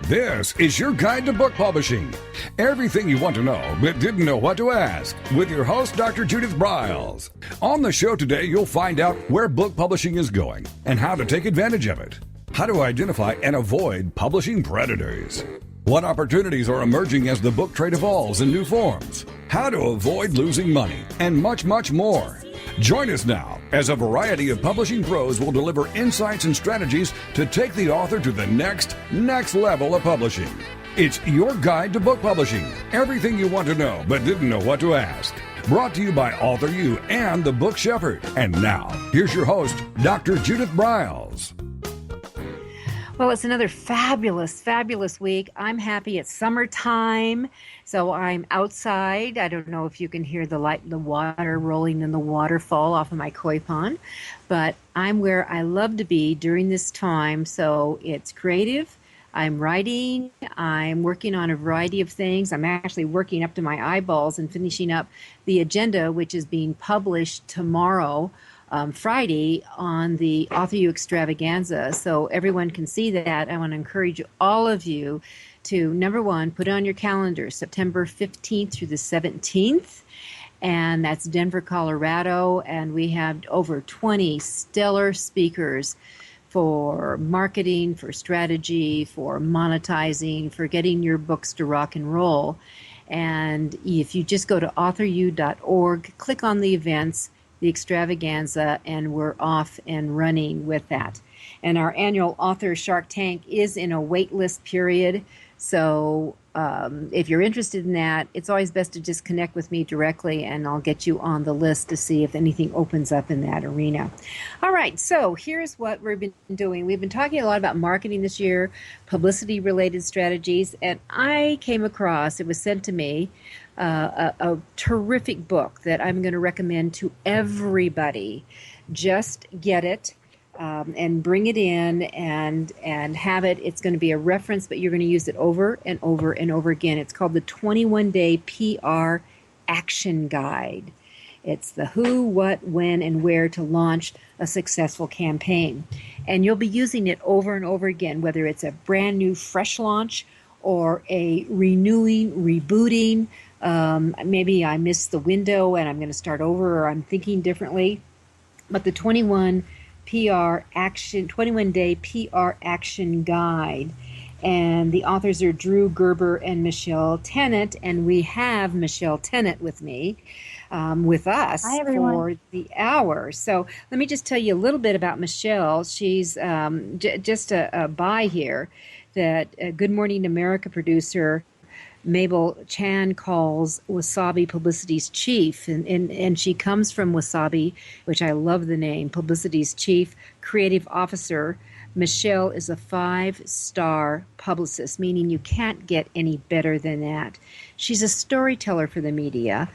This is your guide to book publishing. Everything you want to know but didn't know what to ask with your host, Dr. Judith Briles. On the show today, you'll find out where book publishing is going and how to take advantage of it. How to identify and avoid publishing predators. What opportunities are emerging as the book trade evolves in new forms. How to avoid losing money and much, much more. Join us now as a variety of publishing pros will deliver insights and strategies to take the author to the next level of publishing. It's your guide to book publishing. Everything you want to know but didn't know what to ask. Brought to you by AuthorU and the Book Shepherd. And now, here's your host, Dr. Judith Briles. Well, it's another fabulous week. I'm happy it's summertime, so I'm outside. I don't know if you can hear the water rolling in the waterfall off of my koi pond, but I'm where I love to be during this time, so it's creative. I'm writing. I'm working on a variety of things. I'm actually working up to my eyeballs and finishing up the agenda, which is being published tomorrow, Friday, on the AuthorU extravaganza, so everyone can see that. I want to encourage all of you to, number one, put it on your calendar, September 15th through the 17th, and that's Denver, Colorado, and we have over 20 stellar speakers for marketing, for strategy, for monetizing, for getting your books to rock and roll. And if you just go to AuthorU.org, click on the events, the extravaganza, and we're off and running with that. And our annual Author Shark Tank is in a wait list period. So if you're interested in that, it's always best to just connect with me directly, and I'll get you on the list to see if anything opens up in that arena. All right, so here's what we've been doing. We've been talking a lot about marketing this year, publicity-related strategies, and I came across, it was sent to me, a terrific book that I'm going to recommend to everybody. Just get it and bring it in and have it. It's going to be a reference, but you're going to use it over and over and over again. It's called the 21-Day PR Action Guide. It's the who, what, when, and where to launch a successful campaign. And you'll be using it over and over again, whether it's a brand new, fresh launch or a renewing, rebooting. Maybe I missed the window and I'm going to start over, or I'm thinking differently. But the 21-Day PR Action Guide. And the authors are Drew Gerber and Michelle Tennant. And we have Michelle Tennant with me, with us for the hour. So let me just tell you a little bit about Michelle. She's just a by here that Good Morning America producer Mabel Chan calls Wasabi Publicity's chief, and she comes from Wasabi, which I love the name, Publicity's chief creative officer. Michelle is a 5-star publicist, meaning you can't get any better than that. She's a storyteller for the media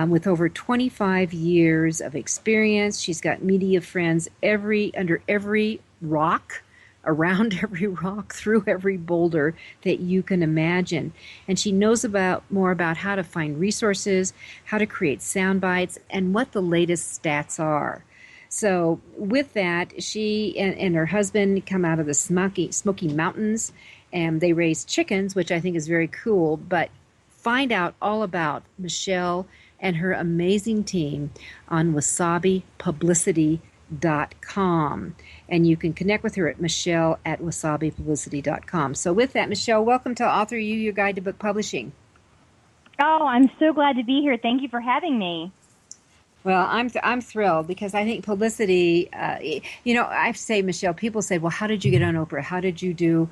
with over 25 years of experience. She's got media friends under every rock, around every rock, through every boulder that you can imagine. And she knows more about how to find resources, how to create sound bites, and what the latest stats are. So with that, she and her husband come out of the Smoky Mountains, and they raise chickens, which I think is very cool. But find out all about Michelle and her amazing team on wasabipublicity.com. And you can connect with her at michelle@wasabipublicity.com. So with that, Michelle, welcome to AuthorU, your guide to book publishing. Oh, I'm so glad to be here. Thank you for having me. Well, I'm thrilled because I think publicity, I say, Michelle, people say, well, how did you get on Oprah? How did you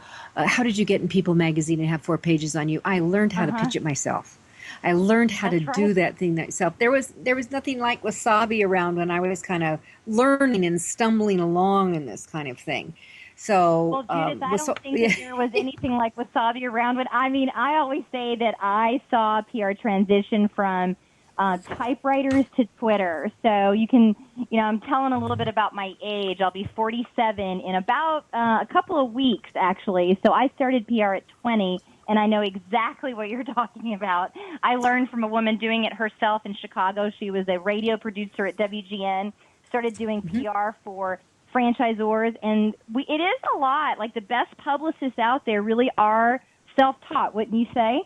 get in People magazine and have 4 pages on you? I learned how to pitch it myself. I learned how to do that thing myself. There was nothing like Wasabi around when I was kind of learning and stumbling along in this kind of thing. So, well, Judith, I don't think that there was anything like Wasabi around. But I always say that I saw PR transition from typewriters to Twitter. So you can, I'm telling a little bit about my age. I'll be 47 in about a couple of weeks, actually. So I started PR at 20. And I know exactly what you're talking about. I learned from a woman doing it herself in Chicago. She was a radio producer at WGN, started doing PR for franchisors, and it is a lot. Like, the best publicists out there really are self-taught, wouldn't you say?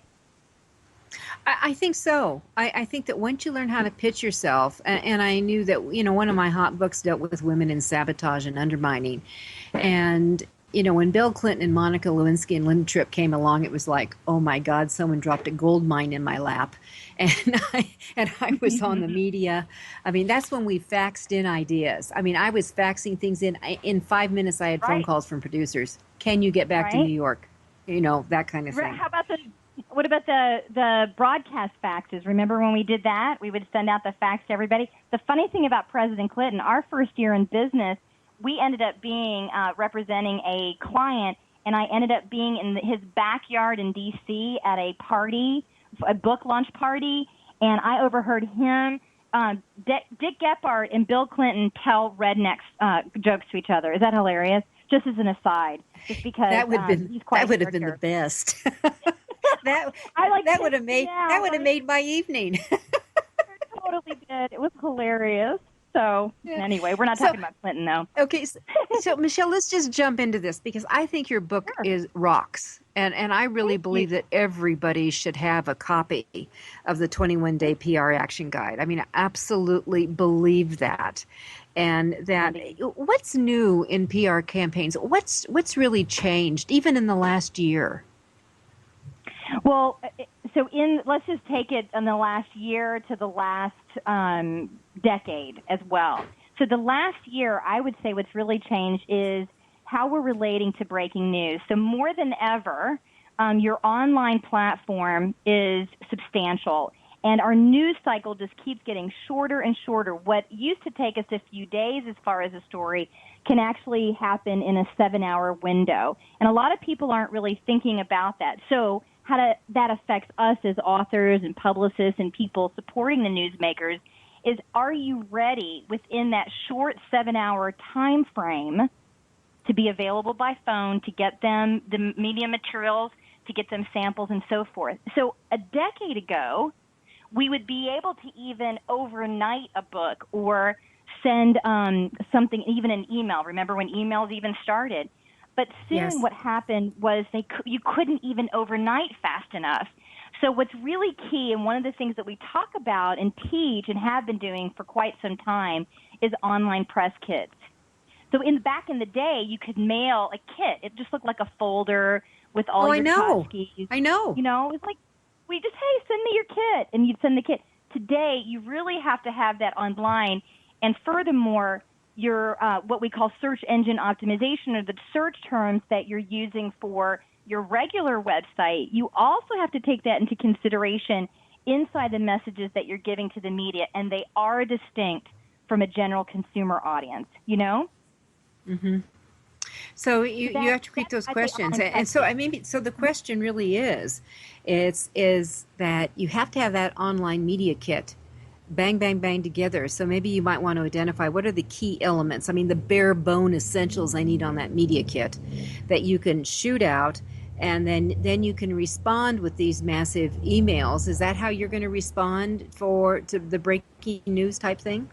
I think so. I think that once you learn how to pitch yourself, and I knew that, one of my hot books dealt with women in sabotage and undermining. And, when Bill Clinton and Monica Lewinsky and Linda Tripp came along, it was like, oh my God, someone dropped a gold mine in my lap. And I was on the media. I mean, that's when we faxed in ideas. I mean, I was faxing things in. In 5 minutes, I had phone calls from producers. Can you get back to New York? That kind of thing. How about what about the broadcast faxes? Remember when we did that? We would send out the fax to everybody. The funny thing about President Clinton, our first year in business, we ended up being representing a client, and I ended up being in his backyard in D.C. at a party, a book launch party, and I overheard him, Dick Gephardt and Bill Clinton tell rednecks jokes to each other. Is that hilarious? Just as an aside, just because that would have been the best. that would have made my evening. Totally did. It was hilarious. So anyway, we're not talking about Clinton, though. Okay, so Michelle, let's just jump into this, because I think your book is rocks, and I really believe that everybody should have a copy of the 21-Day PR Action Guide. I mean, I absolutely believe that. And that what's new in PR campaigns? What's really changed, even in the last year? Well, so let's just take it in the last year to the last decade as well. So the last year, I would say what's really changed is how we're relating to breaking news. So more than ever, your online platform is substantial, and our news cycle just keeps getting shorter and shorter. What used to take us a few days as far as a story can actually happen in a 7-hour window. And a lot of people aren't really thinking about that. So that affects us as authors and publicists and people supporting the newsmakers is, are you ready within that short 7-hour time frame to be available by phone, to get them the media materials, to get them samples and so forth? So a decade ago, we would be able to even overnight a book or send something, even an email. Remember when emails even started? But soon what happened was you couldn't even overnight fast enough. So what's really key, and one of the things that we talk about and teach and have been doing for quite some time, is online press kits. So back in the day, you could mail a kit. It just looked like a folder with all your tchotchkes. I know. It was like, we just, hey, send me your kit, and you'd send the kit. Today, you really have to have that online. And furthermore, your what we call search engine optimization, or the search terms that you're using for your regular website, you also have to take that into consideration inside the messages that you're giving to the media, and they are distinct from a general consumer audience, Mm-hmm. So you have to create those questions. And so so the question really is that you have to have that online media kit bang, bang, bang together. So maybe you might want to identify what are the key elements. I mean, the bare bone essentials I need on that media kit that you can shoot out, and then you can respond with these massive emails. Is that how you're going to respond to the breaking news type thing?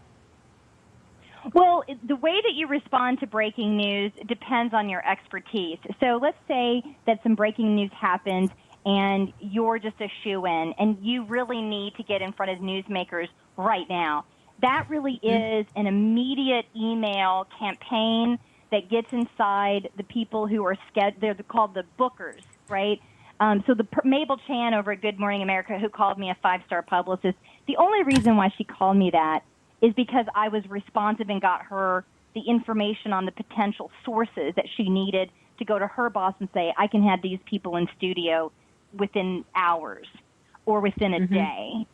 Well, the way that you respond to breaking news depends on your expertise. So let's say that some breaking news happens and you're just a shoo-in and you really need to get in front of newsmakers right now. That really is an immediate email campaign that gets inside the people who are they're called the bookers, right? So Mabel Chan over at Good Morning America, who called me a 5-star publicist, the only reason why she called me that is because I was responsive and got her the information on the potential sources that she needed to go to her boss and say, I can have these people in studio within hours or within a day.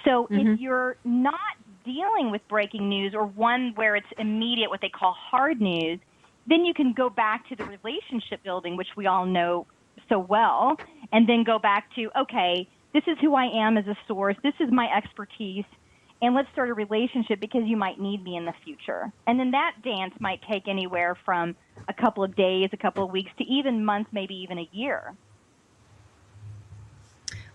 So if you're not dealing with breaking news or one where it's immediate, what they call hard news, then you can go back to the relationship building, which we all know so well, and then go back to, okay, this is who I am as a source. This is my expertise. And let's start a relationship because you might need me in the future. And then that dance might take anywhere from a couple of days, a couple of weeks, to even months, maybe even a year.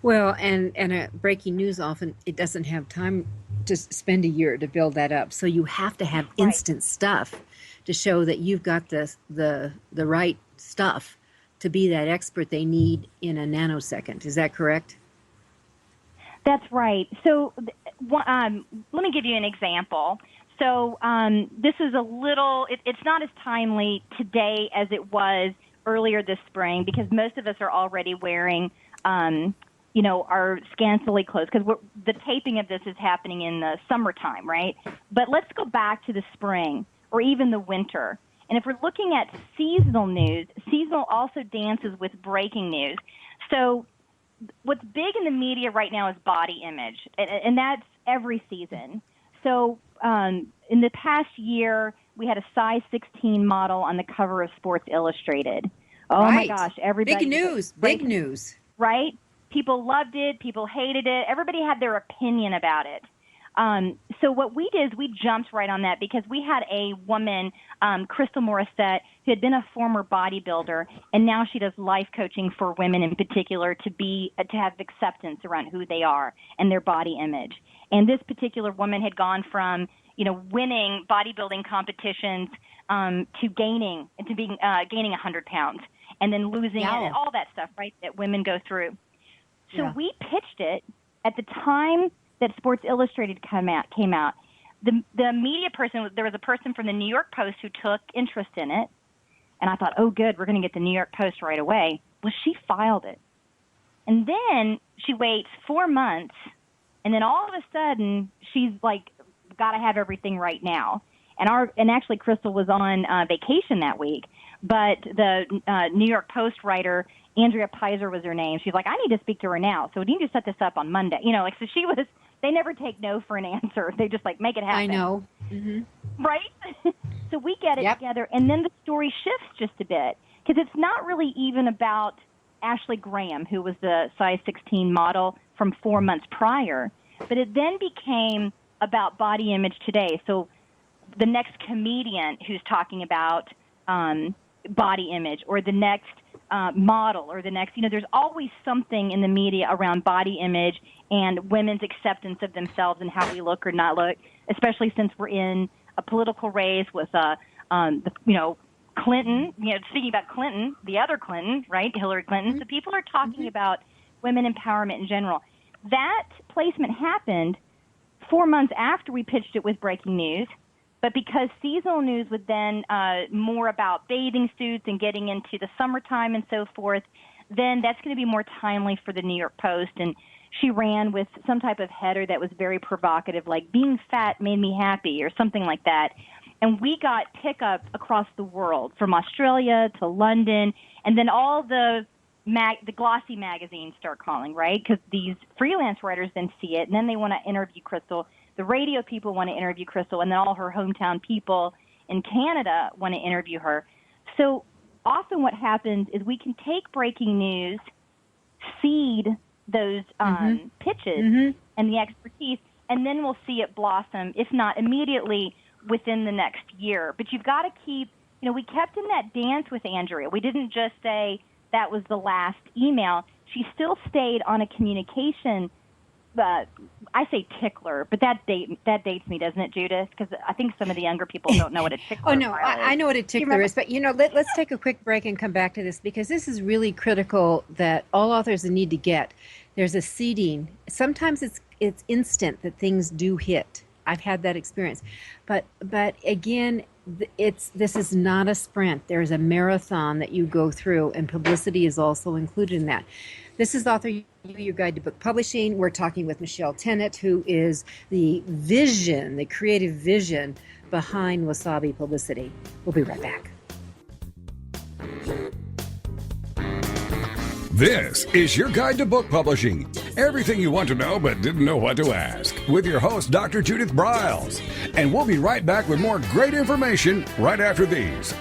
Well, and breaking news often, it doesn't have time to spend a year to build that up. So you have to have instant stuff to show that you've got the right stuff to be that expert they need in a nanosecond. Is that correct? That's right. So let me give you an example. So this is it's not as timely today as it was earlier this spring, because most of us are already wearing, our scantily clothes, because the taping of this is happening in the summertime, right? But let's go back to the spring or even the winter. And if we're looking at seasonal news, seasonal also dances with breaking news. So what's big in the media right now is body image, and that's every season. So in the past year, we had a size 16 model on the cover of Sports Illustrated. Oh, right. My gosh, everybody. Big news. Right? People loved it. People hated it. Everybody had their opinion about it. So what we did is we jumped right on that, because we had a woman, Crystal Morissette, who had been a former bodybuilder, and now she does life coaching for women in particular to have acceptance around who they are and their body image. And this particular woman had gone from, winning bodybuilding competitions to gaining 100 pounds and then losing it and all that stuff, right, that women go through. So we pitched it at the time that Sports Illustrated came out. The media person, there was a person from the New York Post who took interest in it, and I thought, oh, good, we're going to get the New York Post right away. Well, she filed it. And then she waits 4 months, and then all of a sudden, she's like, got to have everything right now. And actually, Crystal was on vacation that week, but the New York Post writer, Andrea Pizer was her name. She's like, I need to speak to her now, so we need to set this up on Monday. So she was. They never take no for an answer. They just make it happen. I know. Mm-hmm. Right? So we get it together, and then the story shifts just a bit, because it's not really even about Ashley Graham, who was the size 16 model from 4 months prior, but it then became about body image today. So the next comedian who's talking about body image, or the next model, or the next, there's always something in the media around body image and women's acceptance of themselves and how we look or not look, especially since we're in a political race with, Clinton, speaking about Clinton, the other Clinton, right, Hillary Clinton. Mm-hmm. So people are talking about women empowerment in general. That placement happened 4 months after we pitched it with breaking news. But because seasonal news was then more about bathing suits and getting into the summertime and so forth, then that's going to be more timely for the New York Post. And she ran with some type of header that was very provocative, like being fat made me happy or something like that. And we got pickup across the world, from Australia to London, and then all the glossy magazines start calling, right? Because these freelance writers then see it, and then they want to interview Crystal. The radio people want to interview Crystal, and then all her hometown people in Canada want to interview her. So often what happens is we can take breaking news, seed those pitches and the expertise, and then we'll see it blossom, if not immediately, within the next year. But you've got to keep, we kept in that dance with Andrea. We didn't just say that was the last email. She still stayed on a communication I say tickler, but that dates me, doesn't it, Judith? Because I think some of the younger people don't know what a tickler is. Oh, no, I know what a tickler is. But, let's take a quick break and come back to this, because this is really critical that all authors need to get. There's a seeding. Sometimes it's instant that things do hit. I've had that experience. But again, this is not a sprint. There's a marathon that you go through, and publicity is also included in that. This is AuthorU-Your Guide to Book Publishing. We're talking with Michelle Tennant, who is the creative vision behind Wasabi Publicity. We'll be right back. This is your guide to book publishing. Everything you want to know but didn't know what to ask, with your host, Dr. Judith Briles. And we'll be right back with more great information right after these.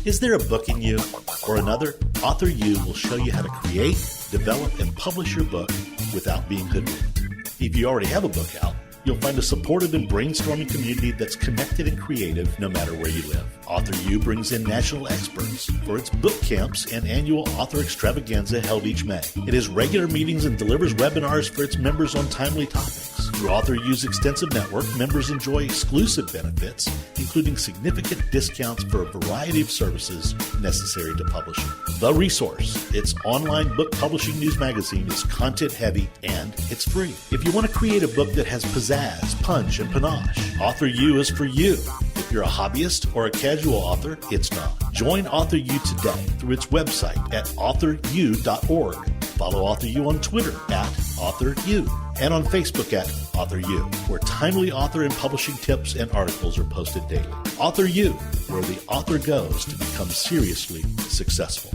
Is there a book in you or another? AuthorU will show you how to create, develop, and publish your book without being hoodwinked. If you already have a book out, You'll find a supportive and brainstorming community that's connected and creative no matter where you live. AuthorU brings in national experts for its book camps and annual author extravaganza held each May. It has regular meetings and delivers webinars for its members on timely topics. Through AuthorU's extensive network, members enjoy exclusive benefits, including significant discounts for a variety of services necessary to publishing. The Resource, its online book publishing news magazine, is content-heavy and it's free. If you want to create a book that has pizzazz, punch, and panache, AuthorU is for you. If you're a hobbyist or a casual author, it's not. Join AuthorU today through its website at AuthorU.org. Follow AuthorU on Twitter at AuthorU and on Facebook at AuthorU, where timely author and publishing tips and articles are posted daily. AuthorU, where the author goes to become seriously successful.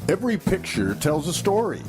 Every picture tells a story.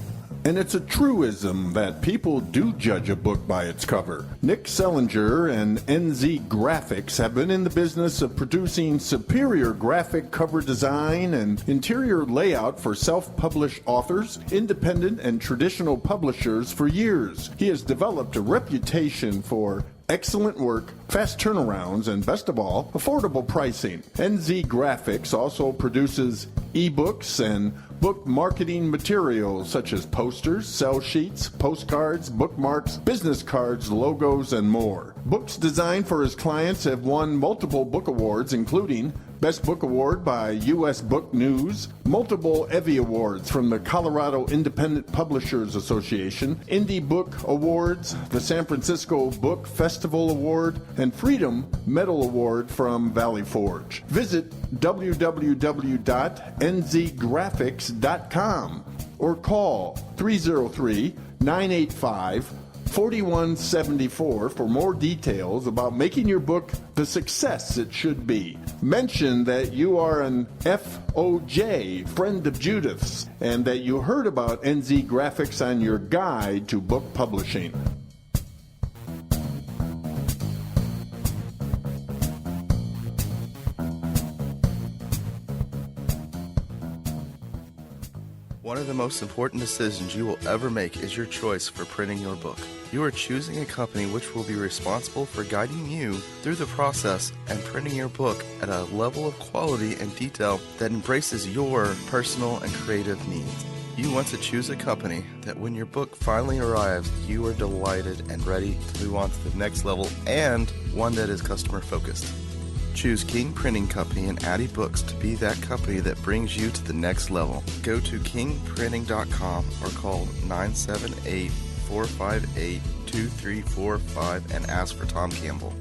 And it's a truism that people do judge a book by its cover. Nick Sellinger and NZ Graphics have been in the business of producing superior graphic cover design and interior layout for self-published authors, independent and traditional publishers for years. He has developed a reputation for excellent work, fast turnarounds, and best of all, affordable pricing. NZ Graphics also produces ebooks and book marketing materials such as posters, sell sheets, postcards, bookmarks, business cards, logos, and more. Books designed for his clients have won multiple book awards, including Best Book Award by U.S. Book News, multiple Evie Awards from the Colorado Independent Publishers Association, Indie Book Awards, the San Francisco Book Festival Award, and Freedom Medal Award from Valley Forge. Visit www.nzgraphics.com or call 303-985-4174 for more details about making your book the success it should be. Mention that you are an FOJ, friend of Judith's, and that you heard about NZ Graphics on your guide to book publishing. One of the most important decisions you will ever make is your choice for printing your book. You are choosing a company which will be responsible for guiding you through the process and printing your book at a level of quality and detail that embraces your personal and creative needs. You want to choose a company that when your book finally arrives, you are delighted and ready to move on to the next level, and one that is customer focused. Choose King Printing Company and Addy Books to be that company that brings you to the next level. Go to kingprinting.com or call 978-458-2345 and ask for Tom Campbell.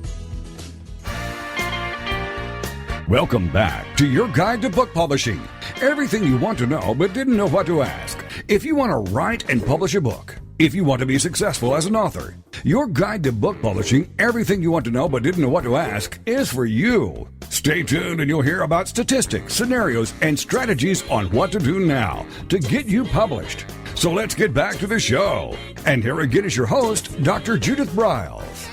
Welcome back to your guide to book publishing. Everything you want to know but didn't know what to ask. If you want to write and publish a book, if you want to be successful as an author, your guide to book publishing, everything you want to know but didn't know what to ask, is for you. Stay tuned and you'll hear about statistics, scenarios, and strategies on what to do now to get you published. So let's get back to the show. And here again is your host, Dr. Judith Briles.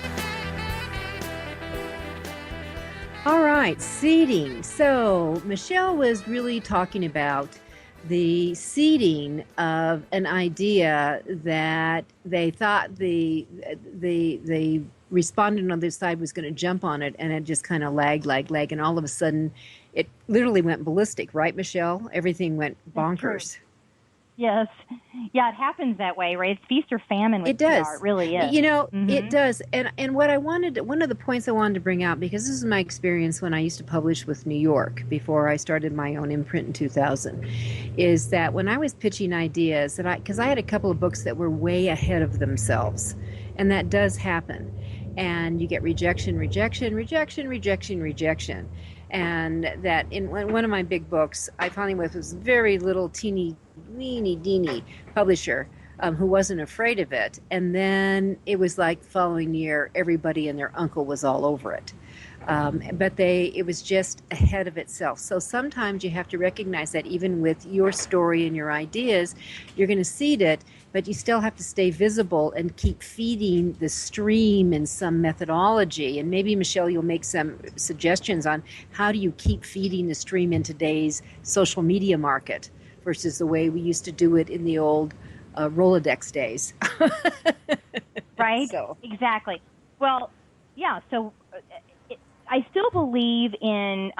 All right, seeding. So Michelle was really talking about the seeding of an idea that they thought the respondent on this side was going to jump on it, and it just kind of lagged, and all of a sudden it literally went ballistic, right, Michelle? Everything went bonkers. Yes. Yeah, it happens that way, right? It's feast or famine with it does. PR. It really is. You know, It does. And what I wanted, one of the points I wanted to bring out, because this is my experience when I used to publish with New York before I started my own imprint in 2000, is that when I was pitching ideas, because I had a couple of books that were way ahead of themselves, and that does happen. And you get rejection. And that in one of my big books, I finally went with this very little teeny weeny publisher who wasn't afraid of it. And then it was like the following year, everybody and their uncle was all over it. But it was just ahead of itself. So sometimes you have to recognize that even with your story and your ideas, you're going to seed it, but you still have to stay visible and keep feeding the stream in some methodology. And maybe, Michelle, you'll make some suggestions on how do you keep feeding the stream in today's social media market versus the way we used to do it in the old Rolodex days. Right? So. Exactly. Well, yeah, so I still believe in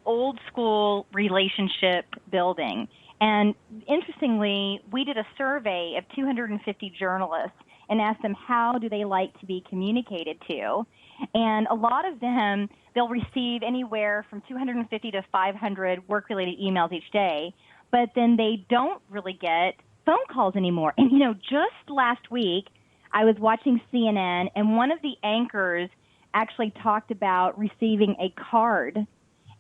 old school relationship building. And interestingly, we did a survey of 250 journalists and asked them how do they like to be communicated to. And a lot of them, they'll receive anywhere from 250 to 500 work-related emails each day, but then they don't really get phone calls anymore. And, just last week, I was watching CNN, and one of the anchors actually talked about receiving a card.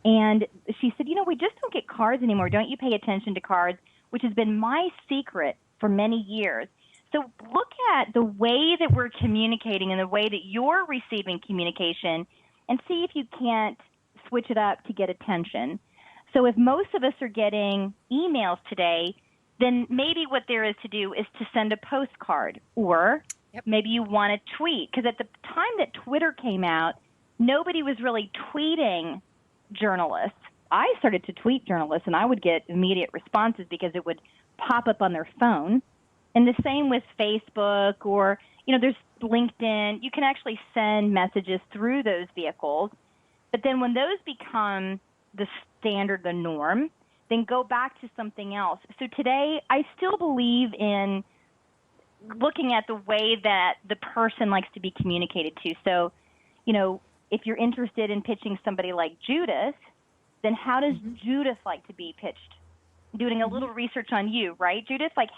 And she said, we just don't get cards anymore. Don't you pay attention to cards? Which has been my secret for many years. So look at the way that we're communicating and the way that you're receiving communication and see if you can't switch it up to get attention. So if most of us are getting emails today, then maybe what there is to do is to send a postcard, or maybe you want to tweet. Because at the time that Twitter came out, nobody was really tweeting journalists. I started to tweet journalists, and I would get immediate responses because it would pop up on their phone. And the same with Facebook or, there's LinkedIn. You can actually send messages through those vehicles. But then when those become the standard, the norm, then go back to something else. So today, I still believe in looking at the way that the person likes to be communicated to. So, if you're interested in pitching somebody like Judith, then how does Judith like to be pitched? Doing a little research on you, right, Judith? Like,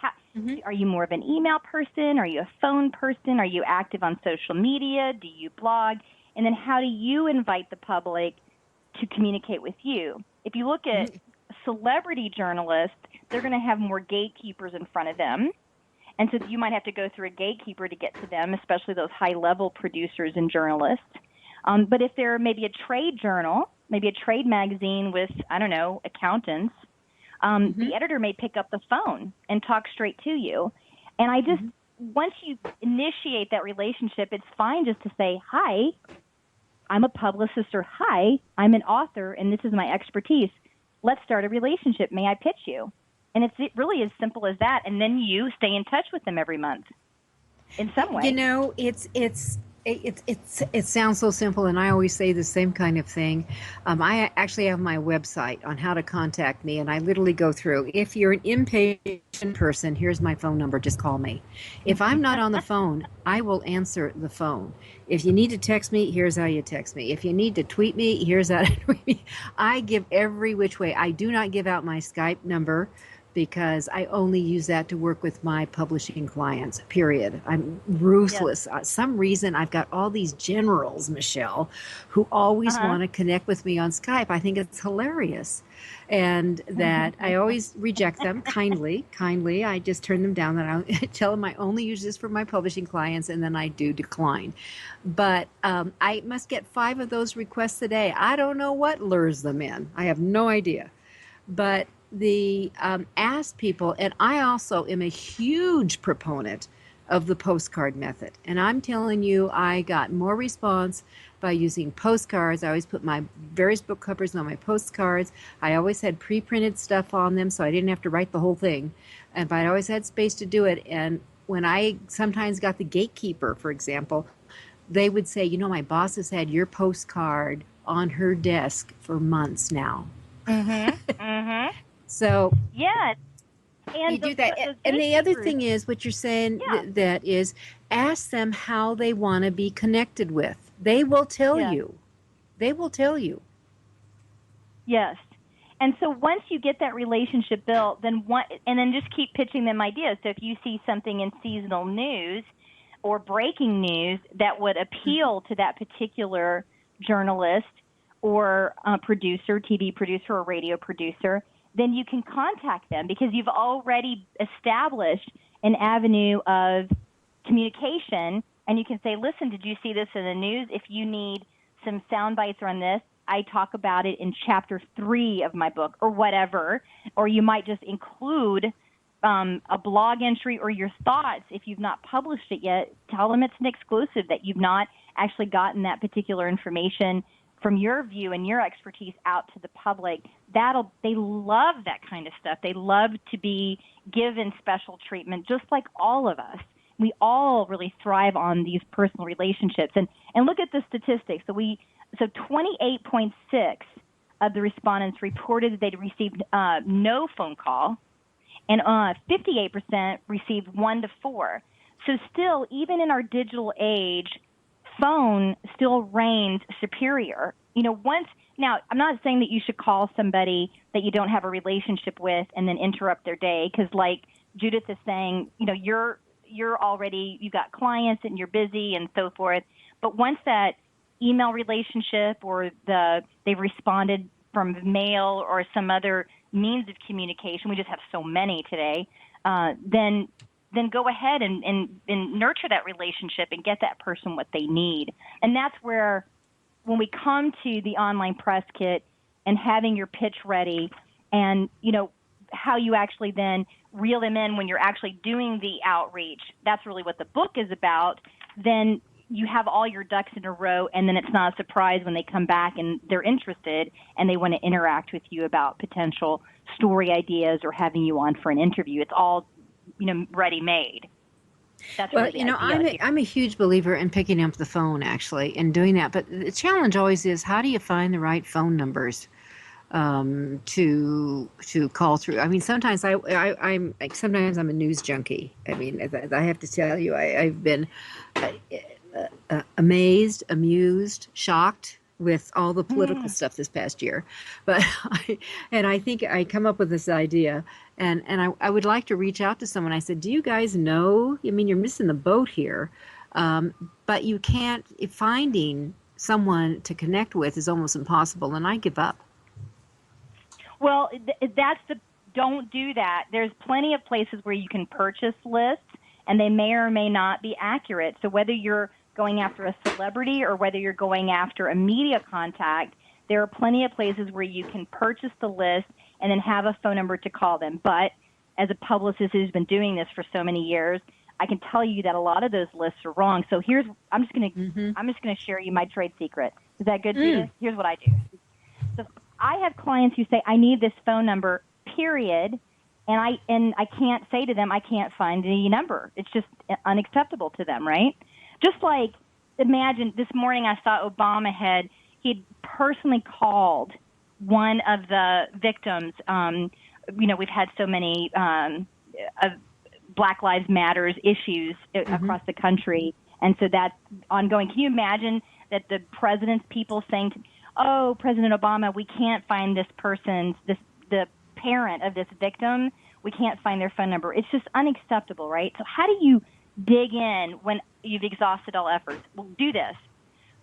are you more of an email person? Are you a phone person? Are you active on social media? Do you blog? And then how do you invite the public to communicate with you? If you look at celebrity journalists, they're going to have more gatekeepers in front of them. And so you might have to go through a gatekeeper to get to them, especially those high-level producers and journalists. But if they're maybe a trade journal, maybe a trade magazine with, accountants, the editor may pick up the phone and talk straight to you. And I just, once you initiate that relationship, it's fine just to say, hi, I'm a publicist, or hi, I'm an author, and this is my expertise. Let's start a relationship. May I pitch you? And it's really as simple as that. And then you stay in touch with them every month in some way. It sounds so simple, and I always say the same kind of thing. I actually have my website on how to contact me, and I literally go through. If you're an impatient person, here's my phone number. Just call me. If I'm not on the phone, I will answer the phone. If you need to text me, here's how you text me. If you need to tweet me, here's how to tweet me. I give every which way. I do not give out my Skype number, because I only use that to work with my publishing clients, period. I'm ruthless. Some reason I've got all these generals, Michelle, who always want to connect with me on Skype. I think it's hilarious. And that I always reject them kindly. I just turn them down. That I tell them I only use this for my publishing clients, and then I do decline. But I must get 5 of those requests a day. I don't know what lures them in. I have no idea. But the ask people, and I also am a huge proponent of the postcard method. And I'm telling you, I got more response by using postcards. I always put my various book covers on my postcards. I always had pre-printed stuff on them, so I didn't have to write the whole thing. But I always had space to do it. And when I sometimes got the gatekeeper, for example, they would say, my boss has had your postcard on her desk for months now. So yeah, and you do that. And the other thing is what you're saying, that is, ask them how they want to be connected with. They will tell you. They will tell you. Yes. And so once you get that relationship built, then just keep pitching them ideas. So if you see something in seasonal news or breaking news that would appeal to that particular journalist or producer, TV producer or radio producer, then you can contact them because you've already established an avenue of communication, and you can say, listen, did you see this in the news? If you need some sound bites on this. I talk about it in chapter 3 of my book or whatever, or you might just include a blog entry or your thoughts. If you've not published it yet, tell them it's an exclusive, that you've not actually gotten that particular information from your view and your expertise out to the public. They love that kind of stuff. They love to be given special treatment, just like all of us. We all really thrive on these personal relationships. And look at the statistics. So 28.6 of the respondents reported that they'd received no phone call, and 58% received 1 to 4. So still, even in our digital age, phone still reigns superior. Now, I'm not saying that you should call somebody that you don't have a relationship with and then interrupt their day, because like Judith is saying, you've got clients and you're busy and so forth. But once that email relationship or they've responded from mail or some other means of communication, we just have so many today, then go ahead and nurture that relationship and get that person what they need. And that's where, when we come to the online press kit and having your pitch ready, and how you actually then reel them in when you're actually doing the outreach, that's really what the book is about. Then you have all your ducks in a row, and then it's not a surprise when they come back and they're interested and they want to interact with you about potential story ideas or having you on for an interview. It's all ready-made. That's really the idea. I'm a huge believer in picking up the phone, actually, and doing that. But the challenge always is, how do you find the right phone numbers to call through? I mean, sometimes I'm a news junkie. I mean, I have to tell you, I've been amazed, amused, shocked with all the political stuff this past year. But I think I come up with this idea, and I would like to reach out to someone. I said, do you guys know, I mean, you're missing the boat here, but you can't, finding someone to connect with is almost impossible, and I give up. Well, don't do that. There's plenty of places where you can purchase lists, and they may or may not be accurate. So whether you're going after a celebrity or whether you're going after a media contact, there are plenty of places where you can purchase the list and then have a phone number to call them. But as a publicist who's been doing this for so many years, I can tell you that a lot of those lists are wrong. So I'm just going to share you my trade secret. Is that good, Judith? Here's what I do. So I have clients who say, I need this phone number, period, and I can't say to them, I can't find the number. It's just unacceptable to them, right? Just like, imagine this morning I saw Obama he'd personally called one of the victims. We've had so many Black Lives Matters issues across the country, and so that's ongoing. Can you imagine that the president's people saying, oh, President Obama, we can't find this person's, the parent of this victim, we can't find their phone number. It's just unacceptable, right? So how do you dig in when you've exhausted all efforts? Well, do this.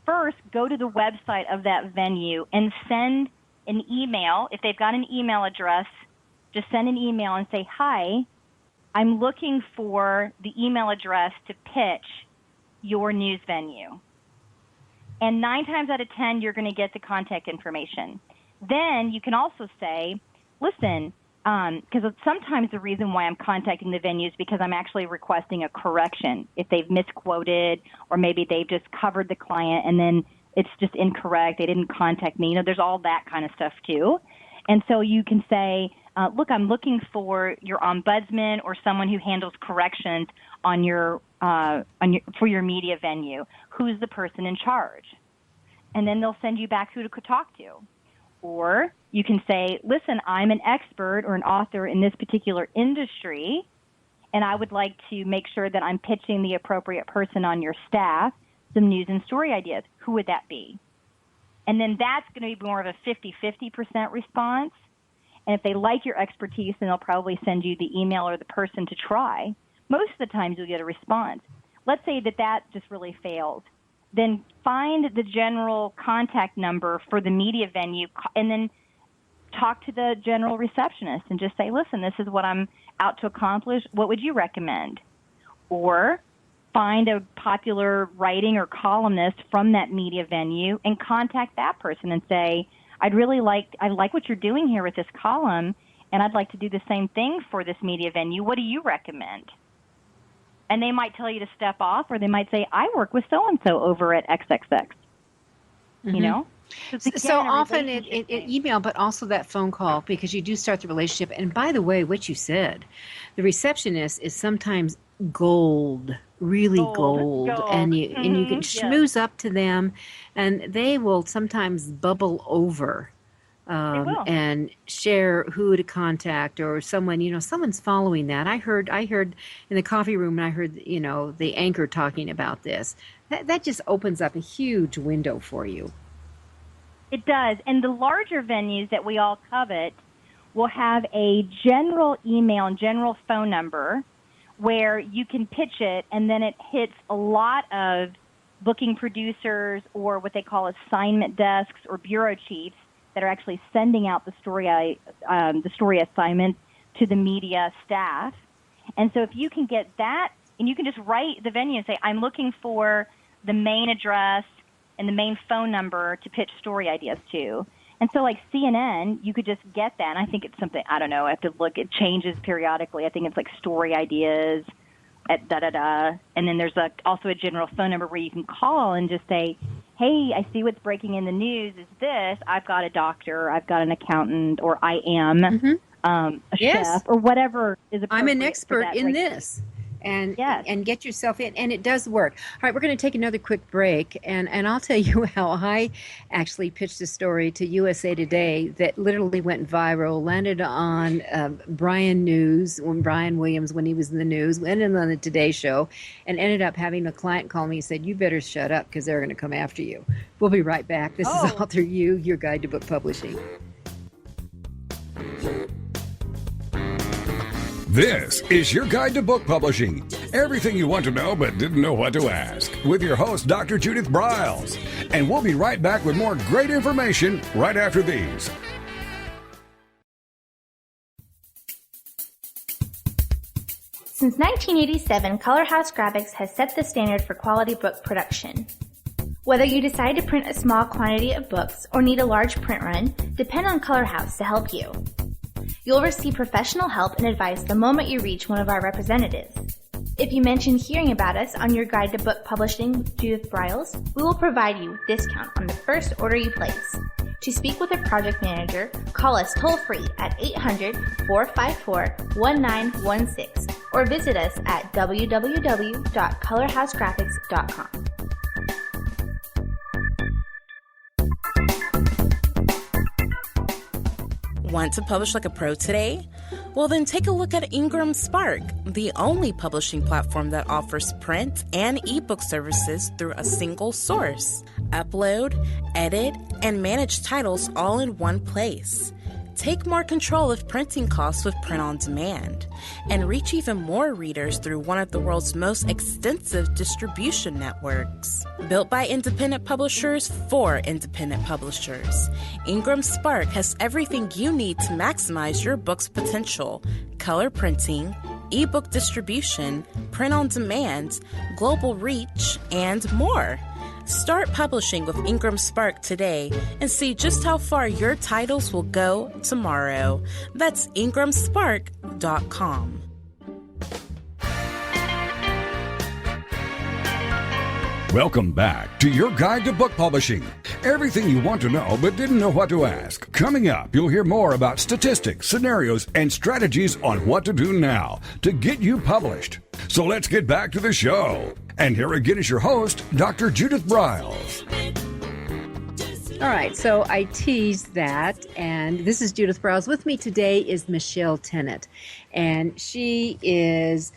First, go to the website of that venue and send an email. If they've got an email address, just send an email and say, hi, I'm looking for the email address to pitch your news venue. And 9 times out of 10, you're going to get the contact information. Then you can also say, listen, because sometimes the reason why I'm contacting the venue is because I'm actually requesting a correction. If they've misquoted, or maybe they've just covered the client and then it's just incorrect, they didn't contact me. There's all that kind of stuff too. And so you can say, look, I'm looking for your ombudsman or someone who handles corrections on for your media venue. Who's the person in charge? And then they'll send you back who to talk to. Or you can say, listen, I'm an expert or an author in this particular industry, and I would like to make sure that I'm pitching the appropriate person on your staff some news and story ideas. Who would that be? And then that's going to be more of a 50-50% response. And if they like your expertise, then they'll probably send you the email or the person to try. Most of the times you'll get a response. Let's say that just really fails. Then find the general contact number for the media venue and then talk to the general receptionist and just say, listen, this is what I'm out to accomplish. What would you recommend? Or find a popular writing or columnist from that media venue and contact that person and say, I like what you're doing here with this column, and I'd like to do the same thing for this media venue. What do you recommend? And they might tell you to step off, or they might say, I work with so-and-so over at XXX. You know? So often it email, but also that phone call, because you do start the relationship. And by the way, what you said, the receptionist is sometimes gold, really gold. And you can schmooze up to them, and they will sometimes bubble over and share who to contact, or someone, someone's following that. I heard in the coffee room, and I heard, the anchor talking about this. That just opens up a huge window for you. It does. And the larger venues that we all covet will have a general email and general phone number where you can pitch it, and then it hits a lot of booking producers or what they call assignment desks or bureau chiefs that are actually sending out the story assignment to the media staff. And so if you can get that, and you can just write the venue and say, I'm looking for the main address and the main phone number to pitch story ideas to. And so like CNN, you could just get that. And I think it's something, I don't know, I have to look, it changes periodically. I think it's like story ideas at da-da-da. And then there's also a general phone number where you can call and just say, hey, I see what's breaking in the news is this. I've got a doctor, I've got an accountant, or I am a chef, or whatever is appropriate. I'm an expert in this. And get yourself in. And it does work. All right, we're going to take another quick break. And I'll tell you how I actually pitched a story to USA Today that literally went viral, landed on Brian Williams, when he was in the news, ended on the Today Show, and ended up having a client call me and said, you better shut up because they're going to come after you. We'll be right back. This is AuthorU, your guide to book publishing. This is your guide to book publishing. Everything you want to know but didn't know what to ask. With your host, Dr. Judith Briles. And we'll be right back with more great information right after these. Since 1987, Color House Graphics has set the standard for quality book production. Whether you decide to print a small quantity of books or need a large print run, depend on Color House to help you. You'll receive professional help and advice the moment you reach one of our representatives. If you mention hearing about us on your guide to book publishing with Judith Briles, we will provide you a discount on the first order you place. To speak with a project manager, call us toll-free at 800-454-1916 or visit us at www.colorhousegraphics.com. Want to publish like a pro today? Well, then take a look at Ingram Spark, the only publishing platform that offers print and ebook services through a single source. Upload, edit, and manage titles all in one place. Take more control of printing costs with print on demand, and reach even more readers through one of the world's most extensive distribution networks. Built by independent publishers for independent publishers, Ingram Spark has everything you need to maximize your book's potential: color printing, ebook distribution, print on demand, global reach, and more. Start publishing with Ingram Spark today and see just how far your titles will go tomorrow. That's ingramspark.com. Welcome back to your guide to book publishing. Everything you want to know but didn't know what to ask. Coming up, you'll hear more about statistics, scenarios, and strategies on what to do now to get you published. So let's get back to the show. And here again is your host, Dr. Judith Briles. All right, so I teased that, and this is Judith Briles. With me today is Michelle Tennant, and she is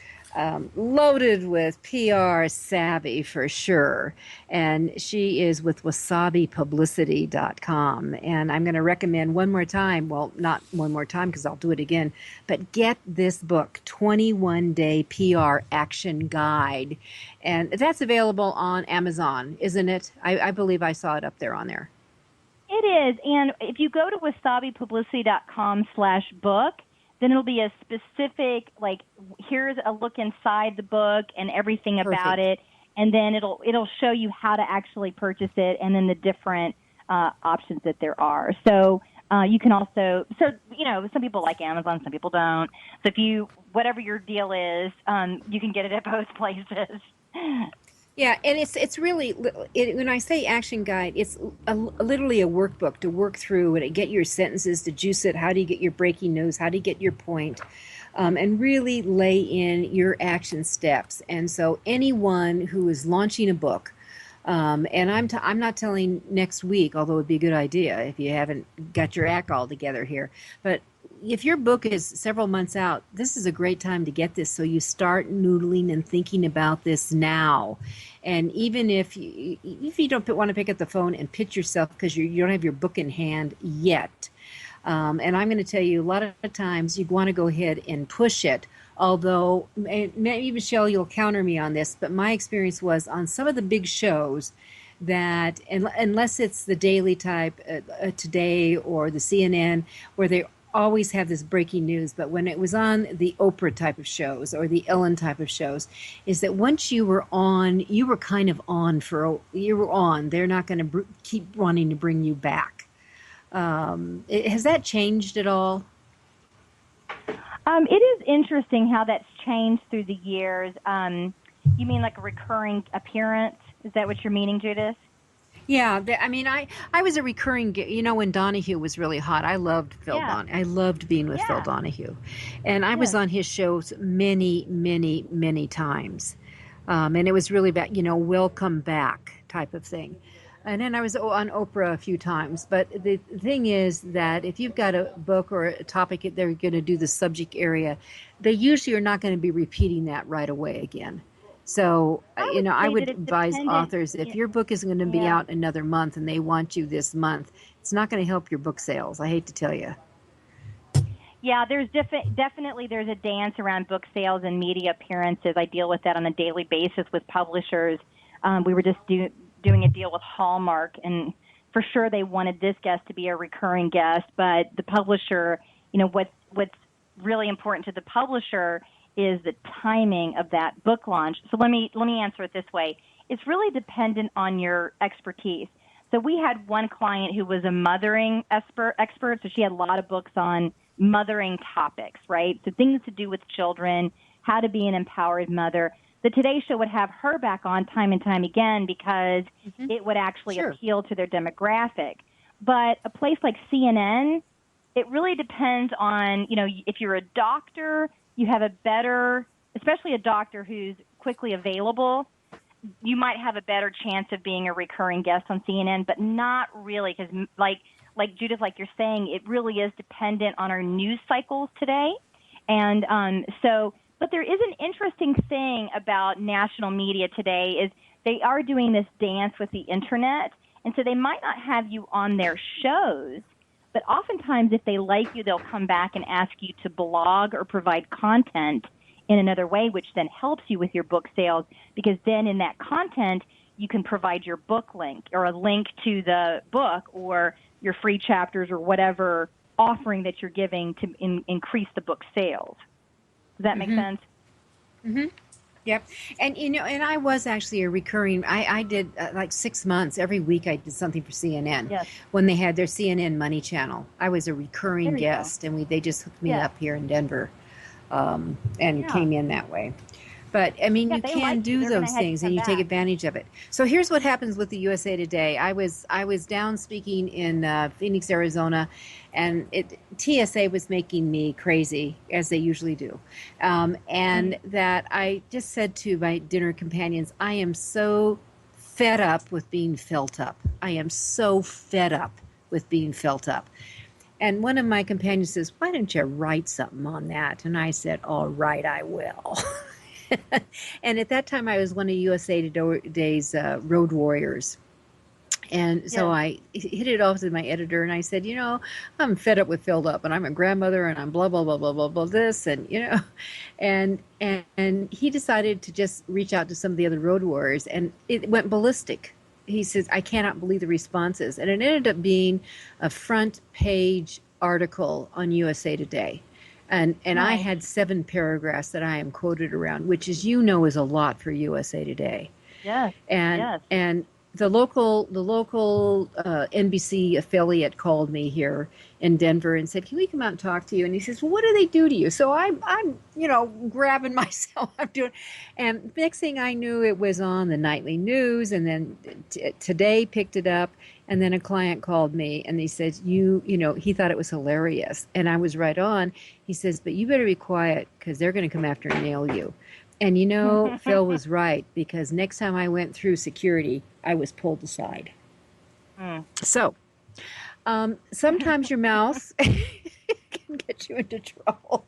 loaded with PR savvy for sure, and she is with wasabipublicity.com. And I'm going to recommend one more time, well, not one more time because I'll do it again, but get this book, 21-Day PR Action Guide. And that's available on Amazon, isn't it? I believe I saw it up there on there. It is, and if you go to wasabipublicity.com/book, then it'll be a specific, like, here's a look inside the book and everything about it. And then it'll show you how to actually purchase it and then the different options that there are. So you can also, some people like Amazon, some people don't. So whatever your deal is, you can get it at both places. Yeah, and it's really, when I say action guide, it's literally a workbook to work through and get your sentences, to juice it. How do you get your breaking news? How do you get your point? And really lay in your action steps. And so anyone who is launching a book, and I'm not telling next week, although it would be a good idea if you haven't got your act all together here, but if your book is several months out, this is a great time to get this, so you start noodling and thinking about this now. And even if you don't want to pick up the phone and pitch yourself because you don't have your book in hand yet, and I'm going to tell you, a lot of times you want to go ahead and push it. Although, maybe Michelle, you'll counter me on this, but my experience was on some of the big shows that, unless it's the Daily type, Today or the CNN, where they always have this breaking news, but when it was on the Oprah type of shows or the Ellen type of shows, is that once you were on, you were kind of on They're not going to keep wanting to bring you back. Has that changed at all? It is interesting how that's changed through the years. You mean like a recurring appearance? Is that what you're meaning, Judith? Yeah, I was a recurring, when Donahue was really hot, I loved Phil Donahue. I loved being with Phil Donahue. And I was on his shows many, many, many times. And it was really about, welcome back type of thing. And then I was on Oprah a few times. But the thing is that if you've got a book or a topic that they're going to do the subject area, they usually are not going to be repeating that right away again. So, I would advise authors, if your book is going to be out another month and they want you this month, it's not going to help your book sales. I hate to tell you. Yeah, there's definitely there's a dance around book sales and media appearances. I deal with that on a daily basis with publishers. We were just doing a deal with Hallmark, and for sure they wanted this guest to be a recurring guest, but the publisher, what's really important to the publisher is the timing of that book launch. So let me answer it this way. It's really dependent on your expertise. So we had one client who was a mothering expert, so she had a lot of books on mothering topics, right? So things to do with children, how to be an empowered mother. The Today Show would have her back on time and time again because it would actually appeal to their demographic. But a place like CNN, it really depends on, if you're a doctor, you have a better, especially a doctor who's quickly available, you might have a better chance of being a recurring guest on CNN, but not really, because like Judith, like you're saying, it really is dependent on our news cycles today. And but there is an interesting thing about national media today is they are doing this dance with the internet, and so they might not have you on their shows, but oftentimes if they like you, they'll come back and ask you to blog or provide content in another way, which then helps you with your book sales, because then in that content, you can provide your book link or a link to the book or your free chapters or whatever offering that you're giving to increase the book sales. Does that make sense? Mm-hmm. Yep. And, and I was actually a recurring, I did like 6 months. Every week I did something for CNN when they had their CNN Money channel. I was a recurring guest, and they just hooked me up here in Denver and came in that way. But, you can do those things, and you take advantage of it. So here's what happens with the USA Today. I was down speaking in Phoenix, Arizona, and TSA was making me crazy, as they usually do. And that I just said to my dinner companions, I am so fed up with being felt up. I am so fed up with being felt up. And one of my companions says, why don't you write something on that? And I said, all right, I will. And at that time, I was one of USA Today's road warriors. And so I hit it off to my editor, and I said, I'm fed up with filled up, and I'm a grandmother, and I'm blah, blah, blah, blah, blah, blah, this, and, and he decided to just reach out to some of the other road warriors, and it went ballistic. He says, I cannot believe the responses. And it ended up being a front page article on USA Today. And I Nice. had 7 paragraphs that I am quoted around, which, as you know, is a lot for USA Today. Yes. And Yes. and the local NBC affiliate called me here in Denver and said, "Can we come out and talk to you?" And he says, "Well, what do they do to you?" So I'm grabbing myself. I'm doing, and next thing I knew, it was on the nightly news, and then Today picked it up, and then a client called me and he said, he thought it was hilarious, and I was right on. He says, "But you better be quiet because they're going to come after and nail you." And Phil was right, because next time I went through security, I was pulled aside. So, sometimes your mouth can get you into trouble.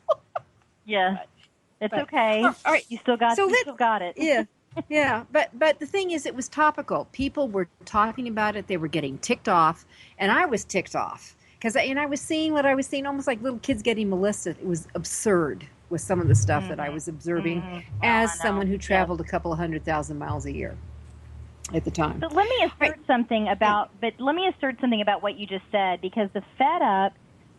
Yeah. It's But- okay. all right. You still got it. Yeah. Yeah. But the thing is, it was topical. People were talking about it. They were getting ticked off. And I was ticked off. And I was seeing what I was seeing, almost like little kids getting molested. It was absurd with some of the stuff that I was observing as someone who traveled a couple of 100,000 miles a year at the time. But let me assert something about what you just said, because the fed up,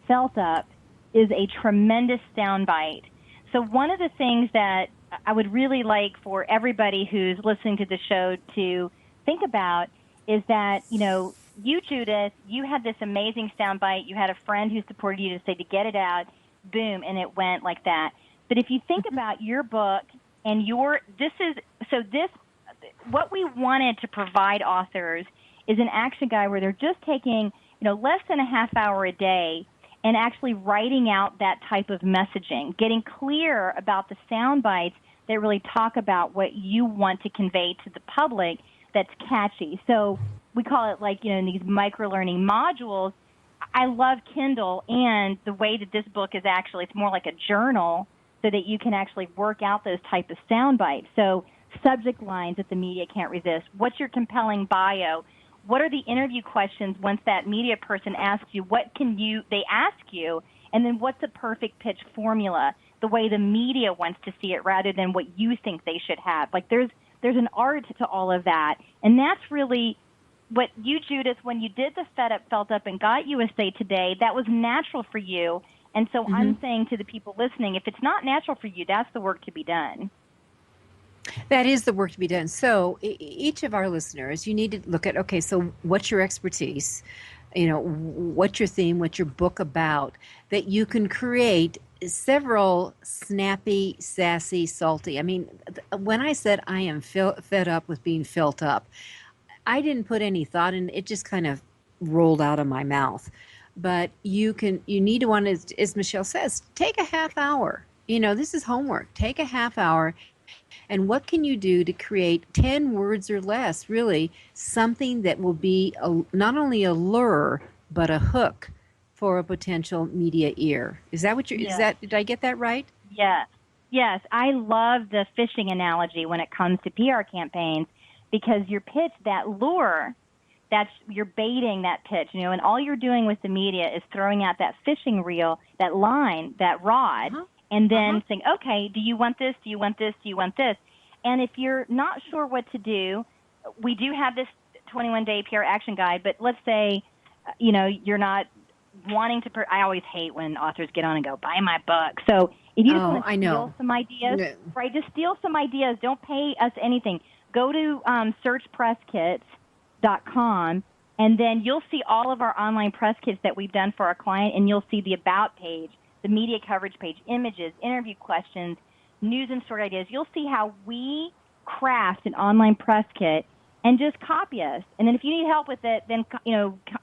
felt up is a tremendous soundbite. So one of the things that I would really like for everybody who's listening to the show to think about is that, you, Judith, you had this amazing soundbite. You had a friend who supported you to say to get it out, boom, and it went like that. But if you think about your book and what we wanted to provide authors is an action guide where they're just taking, less than a half hour a day and actually writing out that type of messaging, getting clear about the sound bites that really talk about what you want to convey to the public that's catchy. So we call it these micro-learning modules. I love Kindle and the way that this book is actually, it's more like a journal so that you can actually work out those type of sound bites. So subject lines that the media can't resist. What's your compelling bio? What are the interview questions once that media person asks you? They ask you, and then what's the perfect pitch formula, the way the media wants to see it rather than what you think they should have. There's an art to all of that. And that's really what you, Judith, when you did the Fed Up, Felt Up, and got USA Today, that was natural for you. And so I'm saying to the people listening, if it's not natural for you, that's the work to be done. That is the work to be done. So each of our listeners, you need to look at, okay, so what's your expertise? What's your theme? What's your book about? That you can create several snappy, sassy, salty. I mean, when I said I am fed up with being felt up, I didn't put any thought in it. It just kind of rolled out of my mouth. But you need to want to, as Michelle says, take a half hour. This is homework. Take a half hour. And what can you do to create 10 words or less, really, something that will be not only a lure, but a hook for a potential media ear? Is that what did I get that right? Yes. Yes. I love the fishing analogy when it comes to PR campaigns, because your pitch, that lure, you're baiting that pitch, and all you're doing with the media is throwing out that fishing reel, that line, that rod, and then saying, okay, do you want this? Do you want this? Do you want this? And if you're not sure what to do, we do have this 21-day PR action guide, but let's say, you're not wanting to, I always hate when authors get on and go, buy my book. So if you just want to steal some ideas, right, just steal some ideas. Don't pay us anything. Go to searchpresskits.com, and then you'll see all of our online press kits that we've done for our client, and you'll see the About page, the media coverage page, images, interview questions, news and story ideas. You'll see how we craft an online press kit, and just copy us. And then if you need help with it, then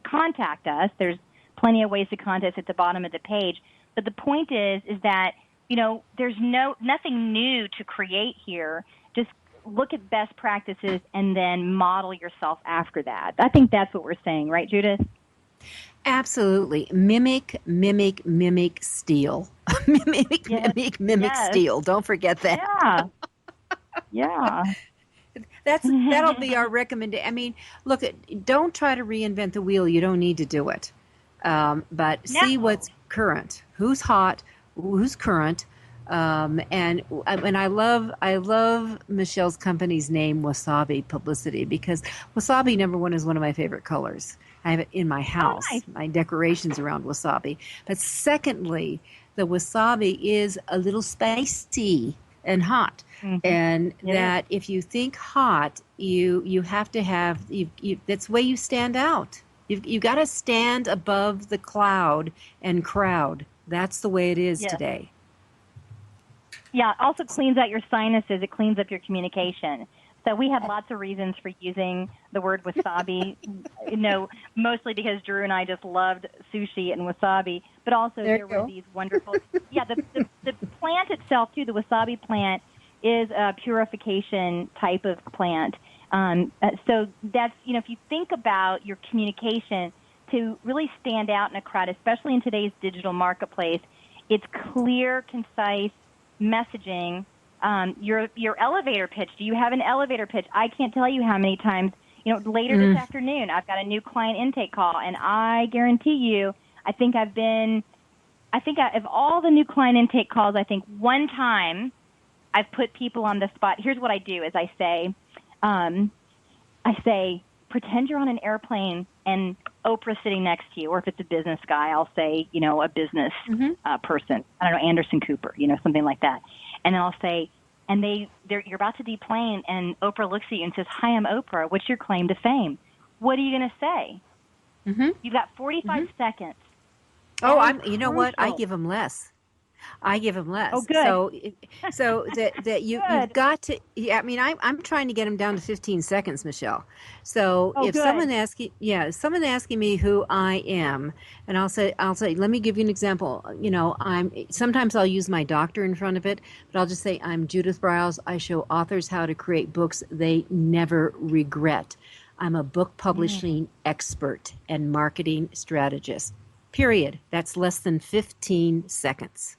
contact us. There's plenty of ways to contact us at the bottom of the page. But the point is that there's nothing new to create here. Just look at best practices and then model yourself after that. I think that's what we're saying, right, Judith? Absolutely. Mimic, steal. mimic, steal. Don't forget that. Yeah. That'll be our recommendation. I mean, look, don't try to reinvent the wheel. You don't need to do it. But see what's current. Who's hot? Who's current? And I love Michelle's company's name, Wasabi Publicity, because wasabi, number one, is one of my favorite colors. I have it in my house. My decorations around wasabi. But secondly, the wasabi is a little spicy and hot. And that if you think hot, you have to have, that's the way you stand out. You've got to stand above the cloud and crowd. That's the way it is today. Yeah, it also cleans out your sinuses. It cleans up your communication. So we have lots of reasons for using the word wasabi, mostly because Drew and I just loved sushi and wasabi, but also there were these wonderful, the plant itself too, the wasabi plant is a purification type of plant. So that's, if you think about your communication to really stand out in a crowd, especially in today's digital marketplace, it's clear, concise messaging. Your elevator pitch. Do you have an elevator pitch? I can't tell you how many times, later this afternoon, I've got a new client intake call, and I guarantee you, of all the new client intake calls, I think one time I've put people on the spot. Here's what I do is I say, pretend you're on an airplane and Oprah's sitting next to you, or if it's a business guy, I'll say, a business person. I don't know, Anderson Cooper, something like that. And then I'll say, you're about to deplane, and Oprah looks at you and says, "Hi, I'm Oprah. What's your claim to fame?" What are you going to say? You've got 45 seconds. Oh, you know what? I give them less. Oh, good. So that you've got to. Yeah, I mean, I'm trying to get them down to 15 seconds, Michelle. So if someone asking me who I am, and I'll say, let me give you an example. Sometimes I'll use my doctor in front of it, but I'll just say, I'm Judith Briles. I show authors how to create books they never regret. I'm a book publishing expert and marketing strategist. Period. That's less than 15 seconds.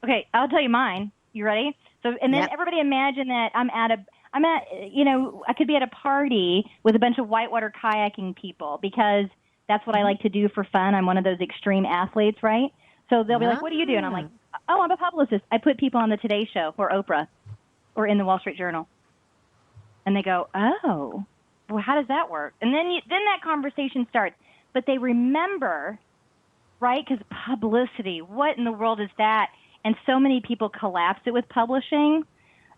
Okay, I'll tell you mine. You ready? So, and then everybody imagine that I could be at a party with a bunch of whitewater kayaking people, because that's what I like to do for fun. I'm one of those extreme athletes, right? So they'll be like, "What do you do?" And I'm like, "Oh, I'm a publicist. I put people on the Today Show or Oprah or in the Wall Street Journal." And they go, "Oh, well, how does that work?" And then that conversation starts. But they remember, right? Because publicity, what in the world is that? And so many people collapse it with publishing,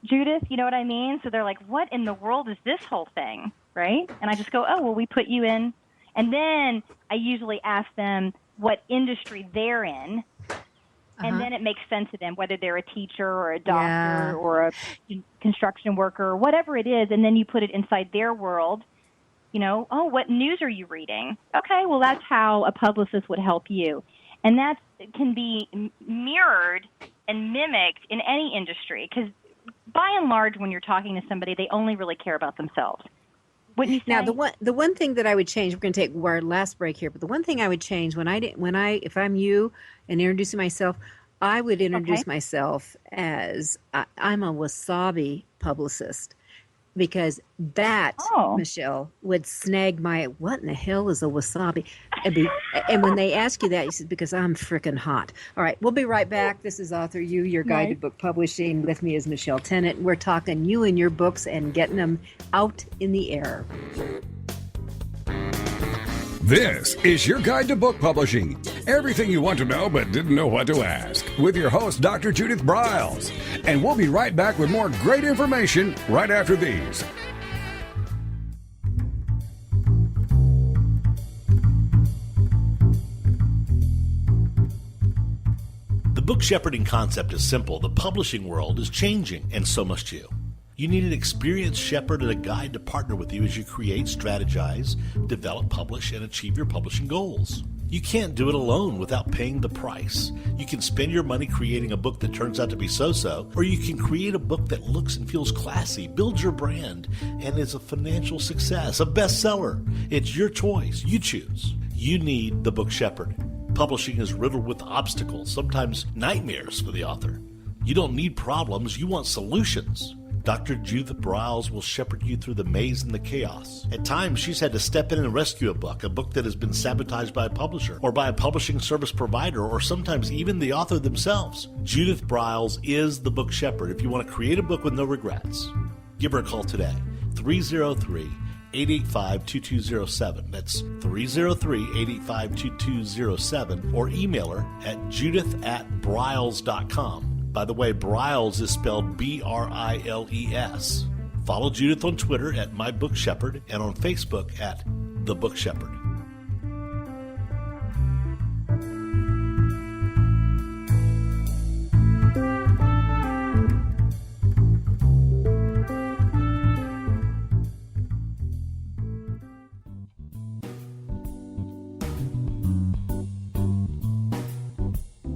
Judith, you know what I mean? So they're like, what in the world is this whole thing, right? And I just go, oh, well, we put you in. And then I usually ask them what industry they're in, and then it makes sense to them, whether they're a teacher or a doctor or a construction worker or whatever it is, and then you put it inside their world. Oh, what news are you reading? Okay, well, that's how a publicist would help you. And that can be mirrored and mimicked in any industry, because by and large, when you're talking to somebody, they only really care about themselves. Wouldn't you say? Now, the one thing that I would change, we're going to take our last break here, but the one thing I would change if I'm you and introducing myself, I would introduce myself as I'm a wasabi publicist. Because that, Michelle, would snag my, what in the hell is a wasabi? And when they ask you that, you say, because I'm frickin' hot. All right, we'll be right back. This is AuthorU, your guide to book publishing. With me is Michelle Tennant. We're talking you and your books and getting them out in the air. This is your guide to book publishing. Everything you want to know but didn't know what to ask. With your host, Dr. Judith Briles. And we'll be right back with more great information right after these. The book shepherding concept is simple. The publishing world is changing, and so must you. You need an experienced shepherd and a guide to partner with you as you create, strategize, develop, publish, and achieve your publishing goals. You can't do it alone without paying the price. You can spend your money creating a book that turns out to be so-so, or you can create a book that looks and feels classy, builds your brand, and is a financial success, a bestseller. It's your choice. You choose. You need the book shepherd. Publishing is riddled with obstacles, sometimes nightmares for the author. You don't need problems. You want solutions. Dr. Judith Briles will shepherd you through the maze and the chaos. At times, she's had to step in and rescue a book that has been sabotaged by a publisher or by a publishing service provider, or sometimes even the author themselves. Judith Briles is the book shepherd if you want to create a book with no regrets. Give her a call today, 303 303-885-2207. That's 303-885-2207, or email her at judith@briles.com. By the way, Briles is spelled B-R-I-L-E-S. Follow Judith on Twitter at My Book Shepherd and on Facebook at The Book Shepherd.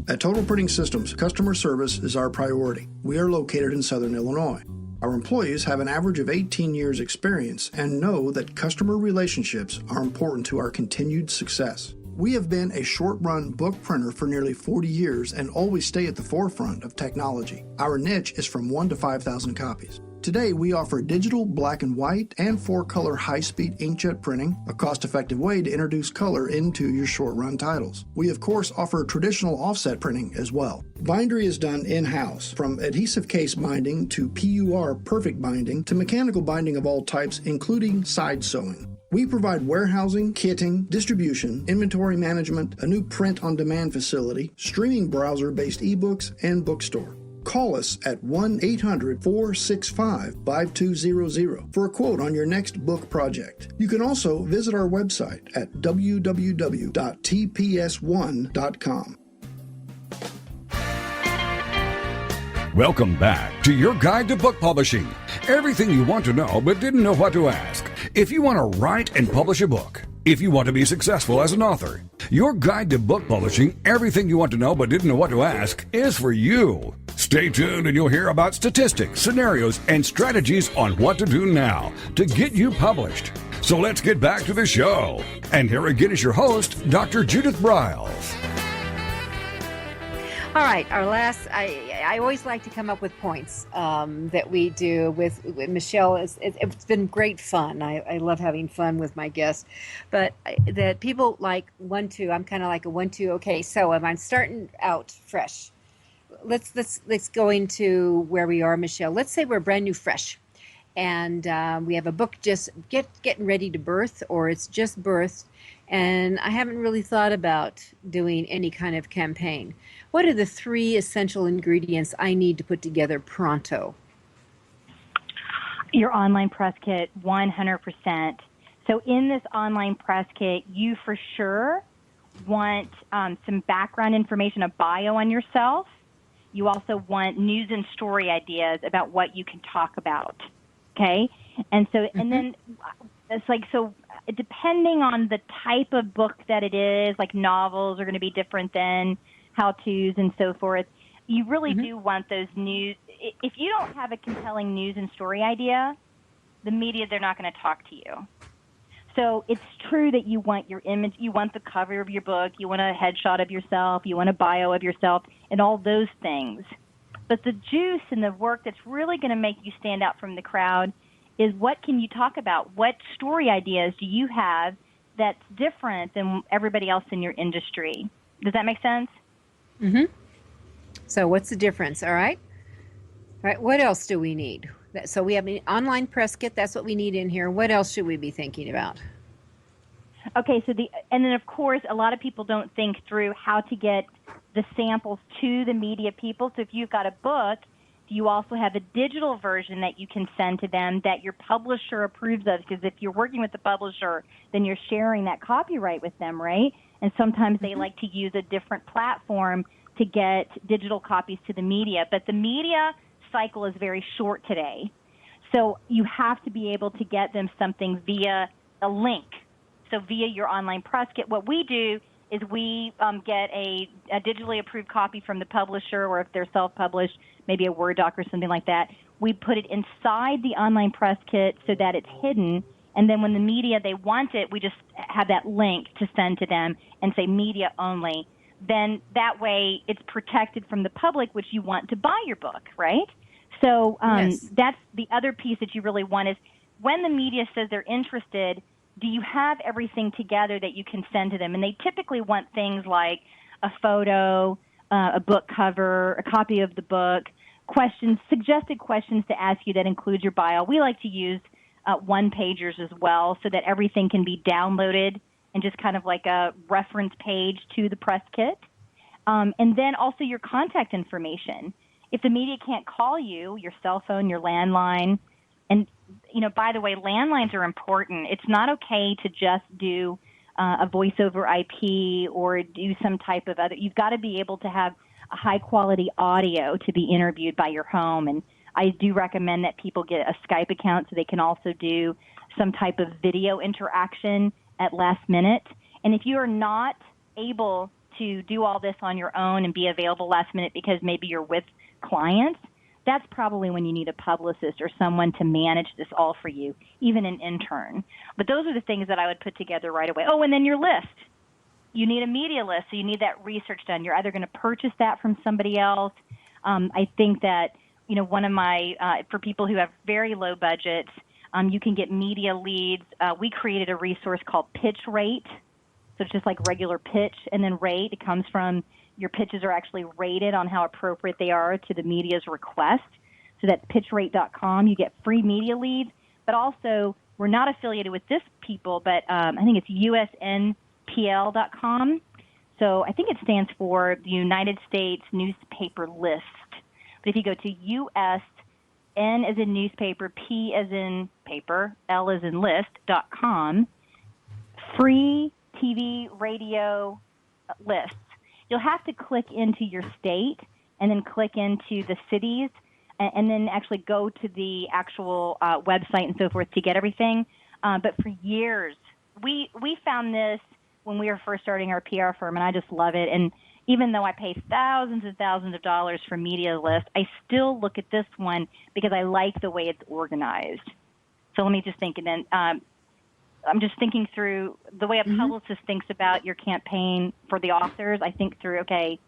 At Total Printing Systems, customer service is our priority. We are located in Southern Illinois. Our employees have an average of 18 years experience and know that customer relationships are important to our continued success. We have been a short-run book printer for nearly 40 years and always stay at the forefront of technology. Our niche is from 1 to 5,000 copies. Today, we offer digital, black and white, and 4-color high-speed inkjet printing, a cost-effective way to introduce color into your short-run titles. We, of course, offer traditional offset printing as well. Bindery is done in-house, from adhesive case binding to PUR perfect binding to mechanical binding of all types, including side sewing. We provide warehousing, kitting, distribution, inventory management, a new print-on-demand facility, streaming browser-based ebooks, and bookstore. Call us at 1-800-465-5200 for a quote on your next book project. You can also visit our website at www.tps1.com. Welcome back to your guide to book publishing. Everything you want to know but didn't know what to ask. If you want to write and publish a book, if you want to be successful as an author, your guide to book publishing, everything you want to know but didn't know what to ask, is for you. Stay tuned and you'll hear about statistics, scenarios, and strategies on what to do now to get you published. So let's get back to the show. And here again is your host, Dr. Judith Briles. All right, our last, I always like to come up with points that we do with Michelle. It's been great fun. I love having fun with my guests. But that people like 1-2, I'm kind of like a 1-2. Okay, so if I'm starting out fresh, let's go into where we are, Michelle. Let's say we're brand new fresh. And we have a book just getting ready to birth, or it's just birthed, and I haven't really thought about doing any kind of campaign. What are the 3 essential ingredients I need to put together pronto? Your online press kit, 100%. So in this online press kit, you for sure want some background information, a bio on yourself. You also want news and story ideas about what you can talk about. Okay, and so, and then it's like, so depending on the type of book that it is, like novels are going to be different than how-tos and so forth. You really do want those news. If you don't have a compelling news and story idea, the media, they're not going to talk to you. So it's true that you want your image, you want the cover of your book, you want a headshot of yourself, you want a bio of yourself, and all those things. But the juice and the work that's really going to make you stand out from the crowd is what can you talk about? What story ideas do you have that's different than everybody else in your industry? Does that make sense? Mm-hmm. So what's the difference? All right. All right. What else do we need? So we have an online press kit. That's what we need in here. What else should we be thinking about? Okay, so and then of course a lot of people don't think through how to get the samples to the media people. So if you've got a book, you also have a digital version that you can send to them that your publisher approves of, because if you're working with the publisher, then you're sharing that copyright with them, right? And sometimes they like to use a different platform to get digital copies to the media. But the media cycle is very short today. So you have to be able to get them something via a link. So via your online press kit, what we do is we get a digitally approved copy from the publisher, or if they're self-published, maybe a Word doc or something like that. We put it inside the online press kit so that it's hidden, and then when the media, they want it, we just have that link to send to them and say media only. Then that way it's protected from the public, which you want to buy your book, right? So Yes. That's the other piece that you really want is when the media says they're interested, do you have everything together that you can send to them? And they typically want things like a photo, a book cover, a copy of the book, questions, suggested questions to ask you that include your bio. We like to use one-pagers as well, so that everything can be downloaded and just kind of like a reference page to the press kit. And then also your contact information. If the media can't call you, your cell phone, your landline, and, by the way, landlines are important. It's not okay to just do a voice over IP or do some type of other. You've got to be able to have a high-quality audio to be interviewed by your home. And I do recommend that people get a Skype account so they can also do some type of video interaction at last minute. And if you are not able to do all this on your own and be available last minute because maybe you're with clients, that's probably when you need a publicist or someone to manage this all for you, even an intern. But those are the things that I would put together right away. Oh, and then your list. You need a media list, so you need that research done. You're either going to purchase that from somebody else. I think that, one of my, for people who have very low budgets, you can get media leads. We created a resource called Pitch Rate. So it's just like regular pitch and then rate. It comes from your pitches are actually rated on how appropriate they are to the media's request. So that's pitchrate.com. You get free media leads, but also we're not affiliated with this people, but I think it's usnpl.com. So I think it stands for the United States Newspaper List. But if you go to US, N as in newspaper, P as in paper, L as in list.com, free TV, radio lists. You'll have to click into your state and then click into the cities and then actually go to the actual website and so forth to get everything. But for years, we found this when we were first starting our PR firm, and I just love it. And even though I pay thousands and thousands of dollars for media lists, I still look at this one because I like the way it's organized. So let me just think, and then I'm just thinking through the way a publicist thinks about your campaign for the authors. I think through, okay,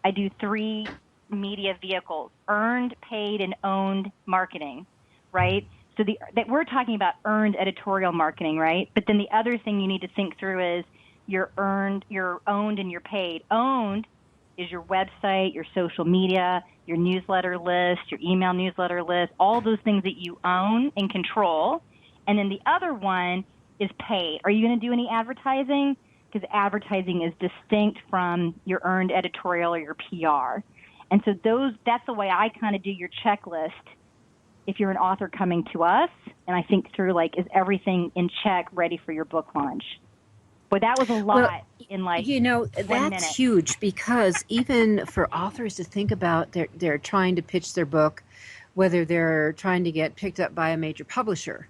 I do 3 media vehicles, earned, paid, and owned marketing, right? So that we're talking about earned editorial marketing, right? But then the other thing you need to think through is your earned, your owned, and your paid. Owned is your website, your social media, your newsletter list, your email newsletter list, all those things that you own and control. And then the other one is paid. Are you going to do any advertising? Because advertising is distinct from your earned editorial or your PR. And so that's the way I kind of do your checklist if you're an author coming to us. And I think through, is everything in check, ready for your book launch? But that was a lot in 1 that's minute. huge, because even for authors to think about they're trying to pitch their book, whether they're trying to get picked up by a major publisher,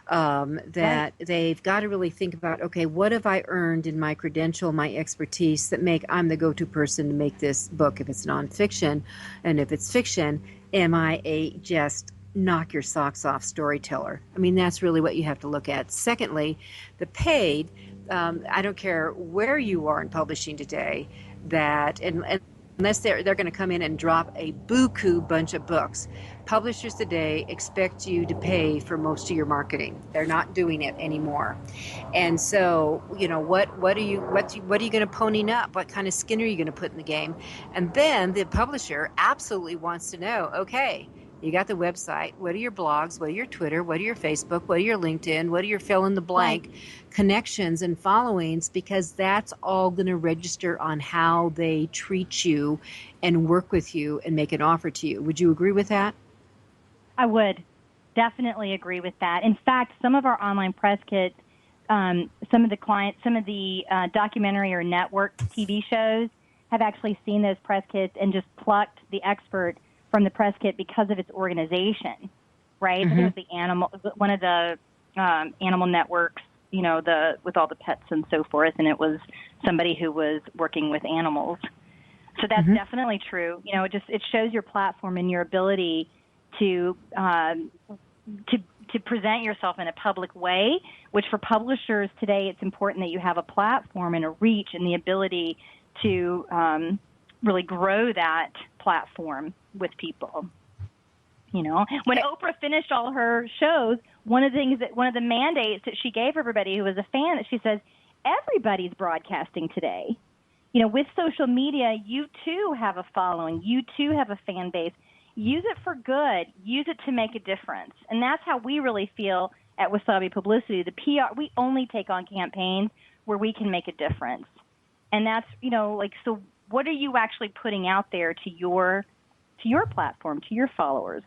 that they've got to really think about, okay, what have I earned in my credential, my expertise that I'm the go-to person to make this book if it's nonfiction, and if it's fiction, am I a just knock your socks off storyteller? I mean, that's really what you have to look at. Secondly, the paid, I don't care where you are in publishing today, that unless they're going to come in and drop a buku bunch of books. Publishers today expect you to pay for most of your marketing. They're not doing it anymore. And so, what are you going to pony up? What kind of skin are you going to put in the game? And then the publisher absolutely wants to know, okay, you got the website. What are your blogs? What are your Twitter? What are your Facebook? What are your LinkedIn? What are your fill in the blank connections and followings? Because that's all going to register on how they treat you and work with you and make an offer to you. Would you agree with that? I would definitely agree with that. In fact, some of our online press kits, some of the documentary or network TV shows have actually seen those press kits and just plucked the expert from the press kit because of its organization, right? Mm-hmm. It was one of the animal networks, with all the pets and so forth, and it was somebody who was working with animals. So that's definitely true. It shows your platform and your ability to present yourself in a public way, which for publishers today, it's important that you have a platform and a reach and the ability to really grow that platform with people. When Oprah finished all her shows, one of the mandates that she gave everybody who was a fan, that she says, everybody's broadcasting today. With social media, you too have a following. You too have a fan base. Use it for good. Use it to make a difference. And that's how we really feel at Wasabi Publicity, the PR, we only take on campaigns where we can make a difference. And that's, so what are you actually putting out there to your platform, to your followers?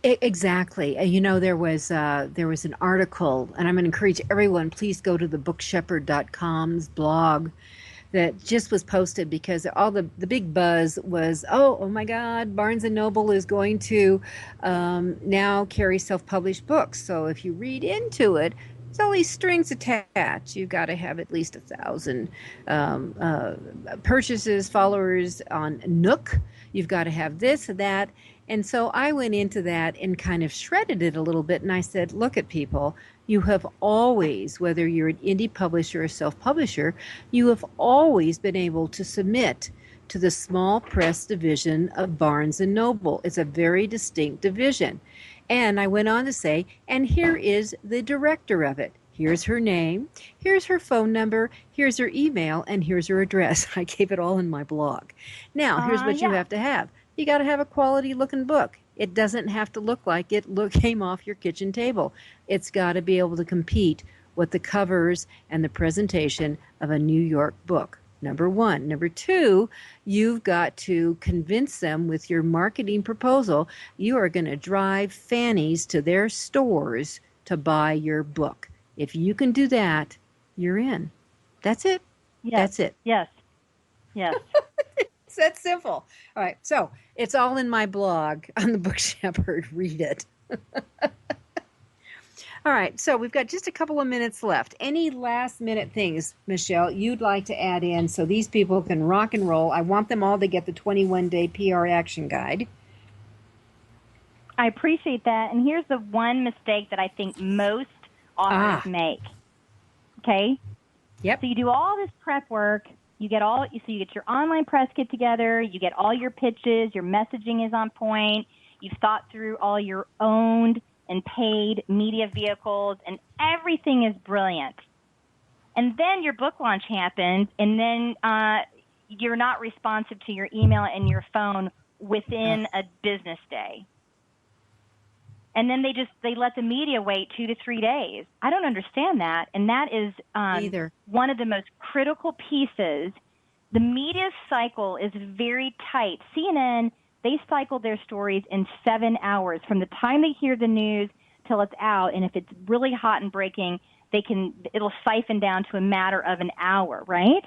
Exactly. There was an article, and I'm going to encourage everyone, please go to the bookshepherd.com's blog that just was posted, because all the big buzz was, oh my God, Barnes & Noble is going to now carry self-published books. So if you read into it, there's all these strings attached. You've got to have at least 1,000 purchases, followers on Nook. You've got to have this, that. And so I went into that and kind of shredded it a little bit. And I said, look at people, you have always, whether you're an indie publisher or self-publisher, you have always been able to submit to the small press division of Barnes & Noble. It's a very distinct division. And I went on to say, and here is the director of it. Here's her name, here's her phone number, here's her email, and here's her address. I gave it all in my blog. Now, here's what you have to have. You got to have a quality-looking book. It doesn't have to look like it came off your kitchen table. It's got to be able to compete with the covers and the presentation of a New York book. Number one. Number two, you've got to convince them with your marketing proposal. You are going to drive fannies to their stores to buy your book. If you can do that, you're in. That's it. Yes. That's it. Yes. Yes. It's that simple. All right. So it's all in my blog on the Book Shepherd. Read it. All right. So we've got just a couple of minutes left. Any last minute things, Michelle, you'd like to add in so these people can rock and roll? I want them all to get the 21-day PR action guide. I appreciate that. And here's the one mistake that I think most authors make. Okay? Yep. So you do all this prep work. You get your online press kit together. You get all your pitches. Your messaging is on point. You've thought through all your owned and paid media vehicles, and everything is brilliant. And then your book launch happens, and then you're not responsive to your email and your phone within a business day. And then they let the media wait 2 to 3 days. I don't understand that. And that is one of the most critical pieces. The media cycle is very tight. CNN, they cycle their stories in 7 hours from the time they hear the news till it's out. And if it's really hot and breaking, it'll siphon down to a matter of an hour, right?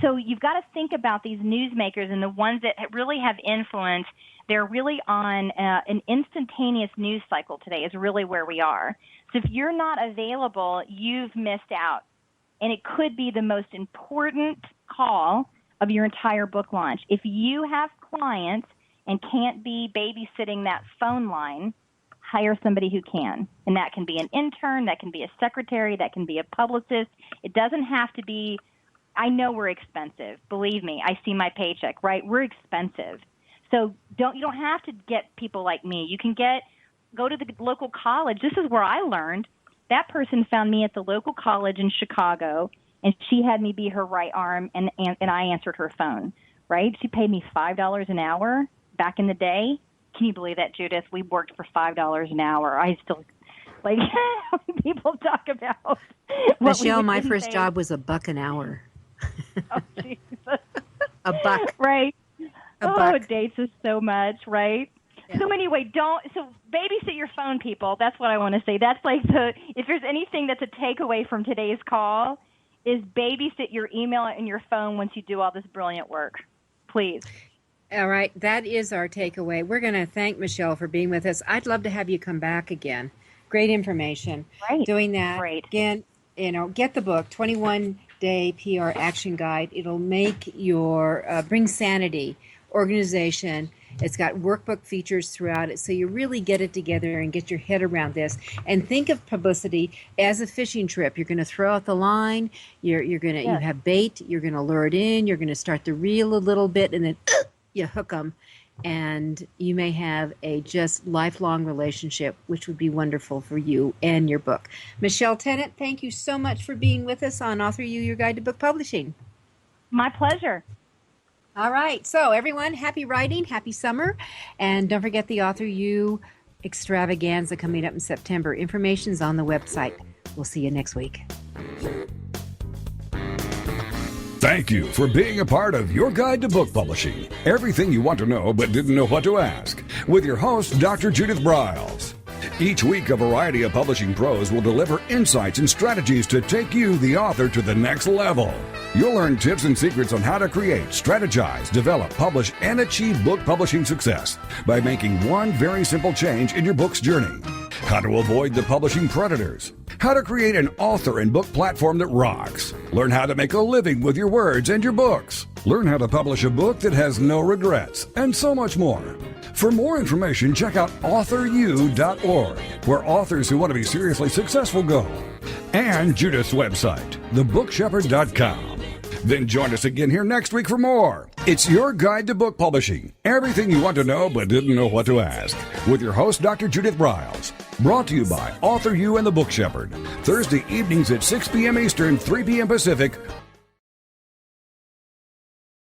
So you've got to think about these newsmakers and the ones that really have influence. They're really on an instantaneous news cycle today is really where we are. So if you're not available, you've missed out. And it could be the most important call of your entire book launch. If you have clients and can't be babysitting that phone line, hire somebody who can. And that can be an intern, that can be a secretary, that can be a publicist. It doesn't have to be, I know we're expensive. Believe me, I see my paycheck, right? We're expensive. So you don't have to get people like me. You can go to the local college. This is where I learned. That person found me at the local college in Chicago, and she had me be her right arm, and I answered her phone, right? She paid me $5 an hour back in the day. Can you believe that, Judith? We worked for $5 an hour. I still, people talk about. Michelle, my first job was $1 an hour. Oh, Jesus. $1. Right. $1. It dates us so much, right? Yeah. So anyway, babysit your phone, people. That's what I want to say. That's if there's anything that's a takeaway from today's call, is babysit your email and your phone once you do all this brilliant work. Please. All right. That is our takeaway. We're going to thank Michelle for being with us. I'd love to have you come back again. Great information. Right. Doing that. Great. Again, get the book, 21-Day PR Action Guide. It'll make your bring sanity organization. It's got workbook features throughout it, so you really get it together and get your head around this. And think of publicity as a fishing trip. You're going to throw out the line. You have bait. You're going to lure it in. You're going to start the reel a little bit, and then you hook them, and you may have a just lifelong relationship, which would be wonderful for you and your book. Michelle Tennant, thank you so much for being with us on AuthorU-Your Guide to Book Publishing. My pleasure. All right. So, everyone, happy writing, happy summer. And don't forget the AuthorU extravaganza coming up in September. Information's on the website. We'll see you next week. Thank you for being a part of Your Guide to Book Publishing. Everything you want to know but didn't know what to ask. With your host, Dr. Judith Briles. Each week, a variety of publishing pros will deliver insights and strategies to take you, the author, to the next level. You'll learn tips and secrets on how to create, strategize, develop, publish, and achieve book publishing success by making one very simple change in your book's journey. How to avoid the publishing predators. How to create an author and book platform that rocks. Learn how to make a living with your words and your books. Learn how to publish a book that has no regrets, and so much more. For more information, check out AuthorU.org, where authors who want to be seriously successful go. And Judith's website, thebookshepherd.com. Then join us again here next week for more. It's Your Guide to Book Publishing. Everything you want to know but didn't know what to ask. With your host, Dr. Judith Briles. Brought to you by AuthorU and the Book Shepherd. Thursday evenings at 6 p.m. Eastern, 3 p.m. Pacific,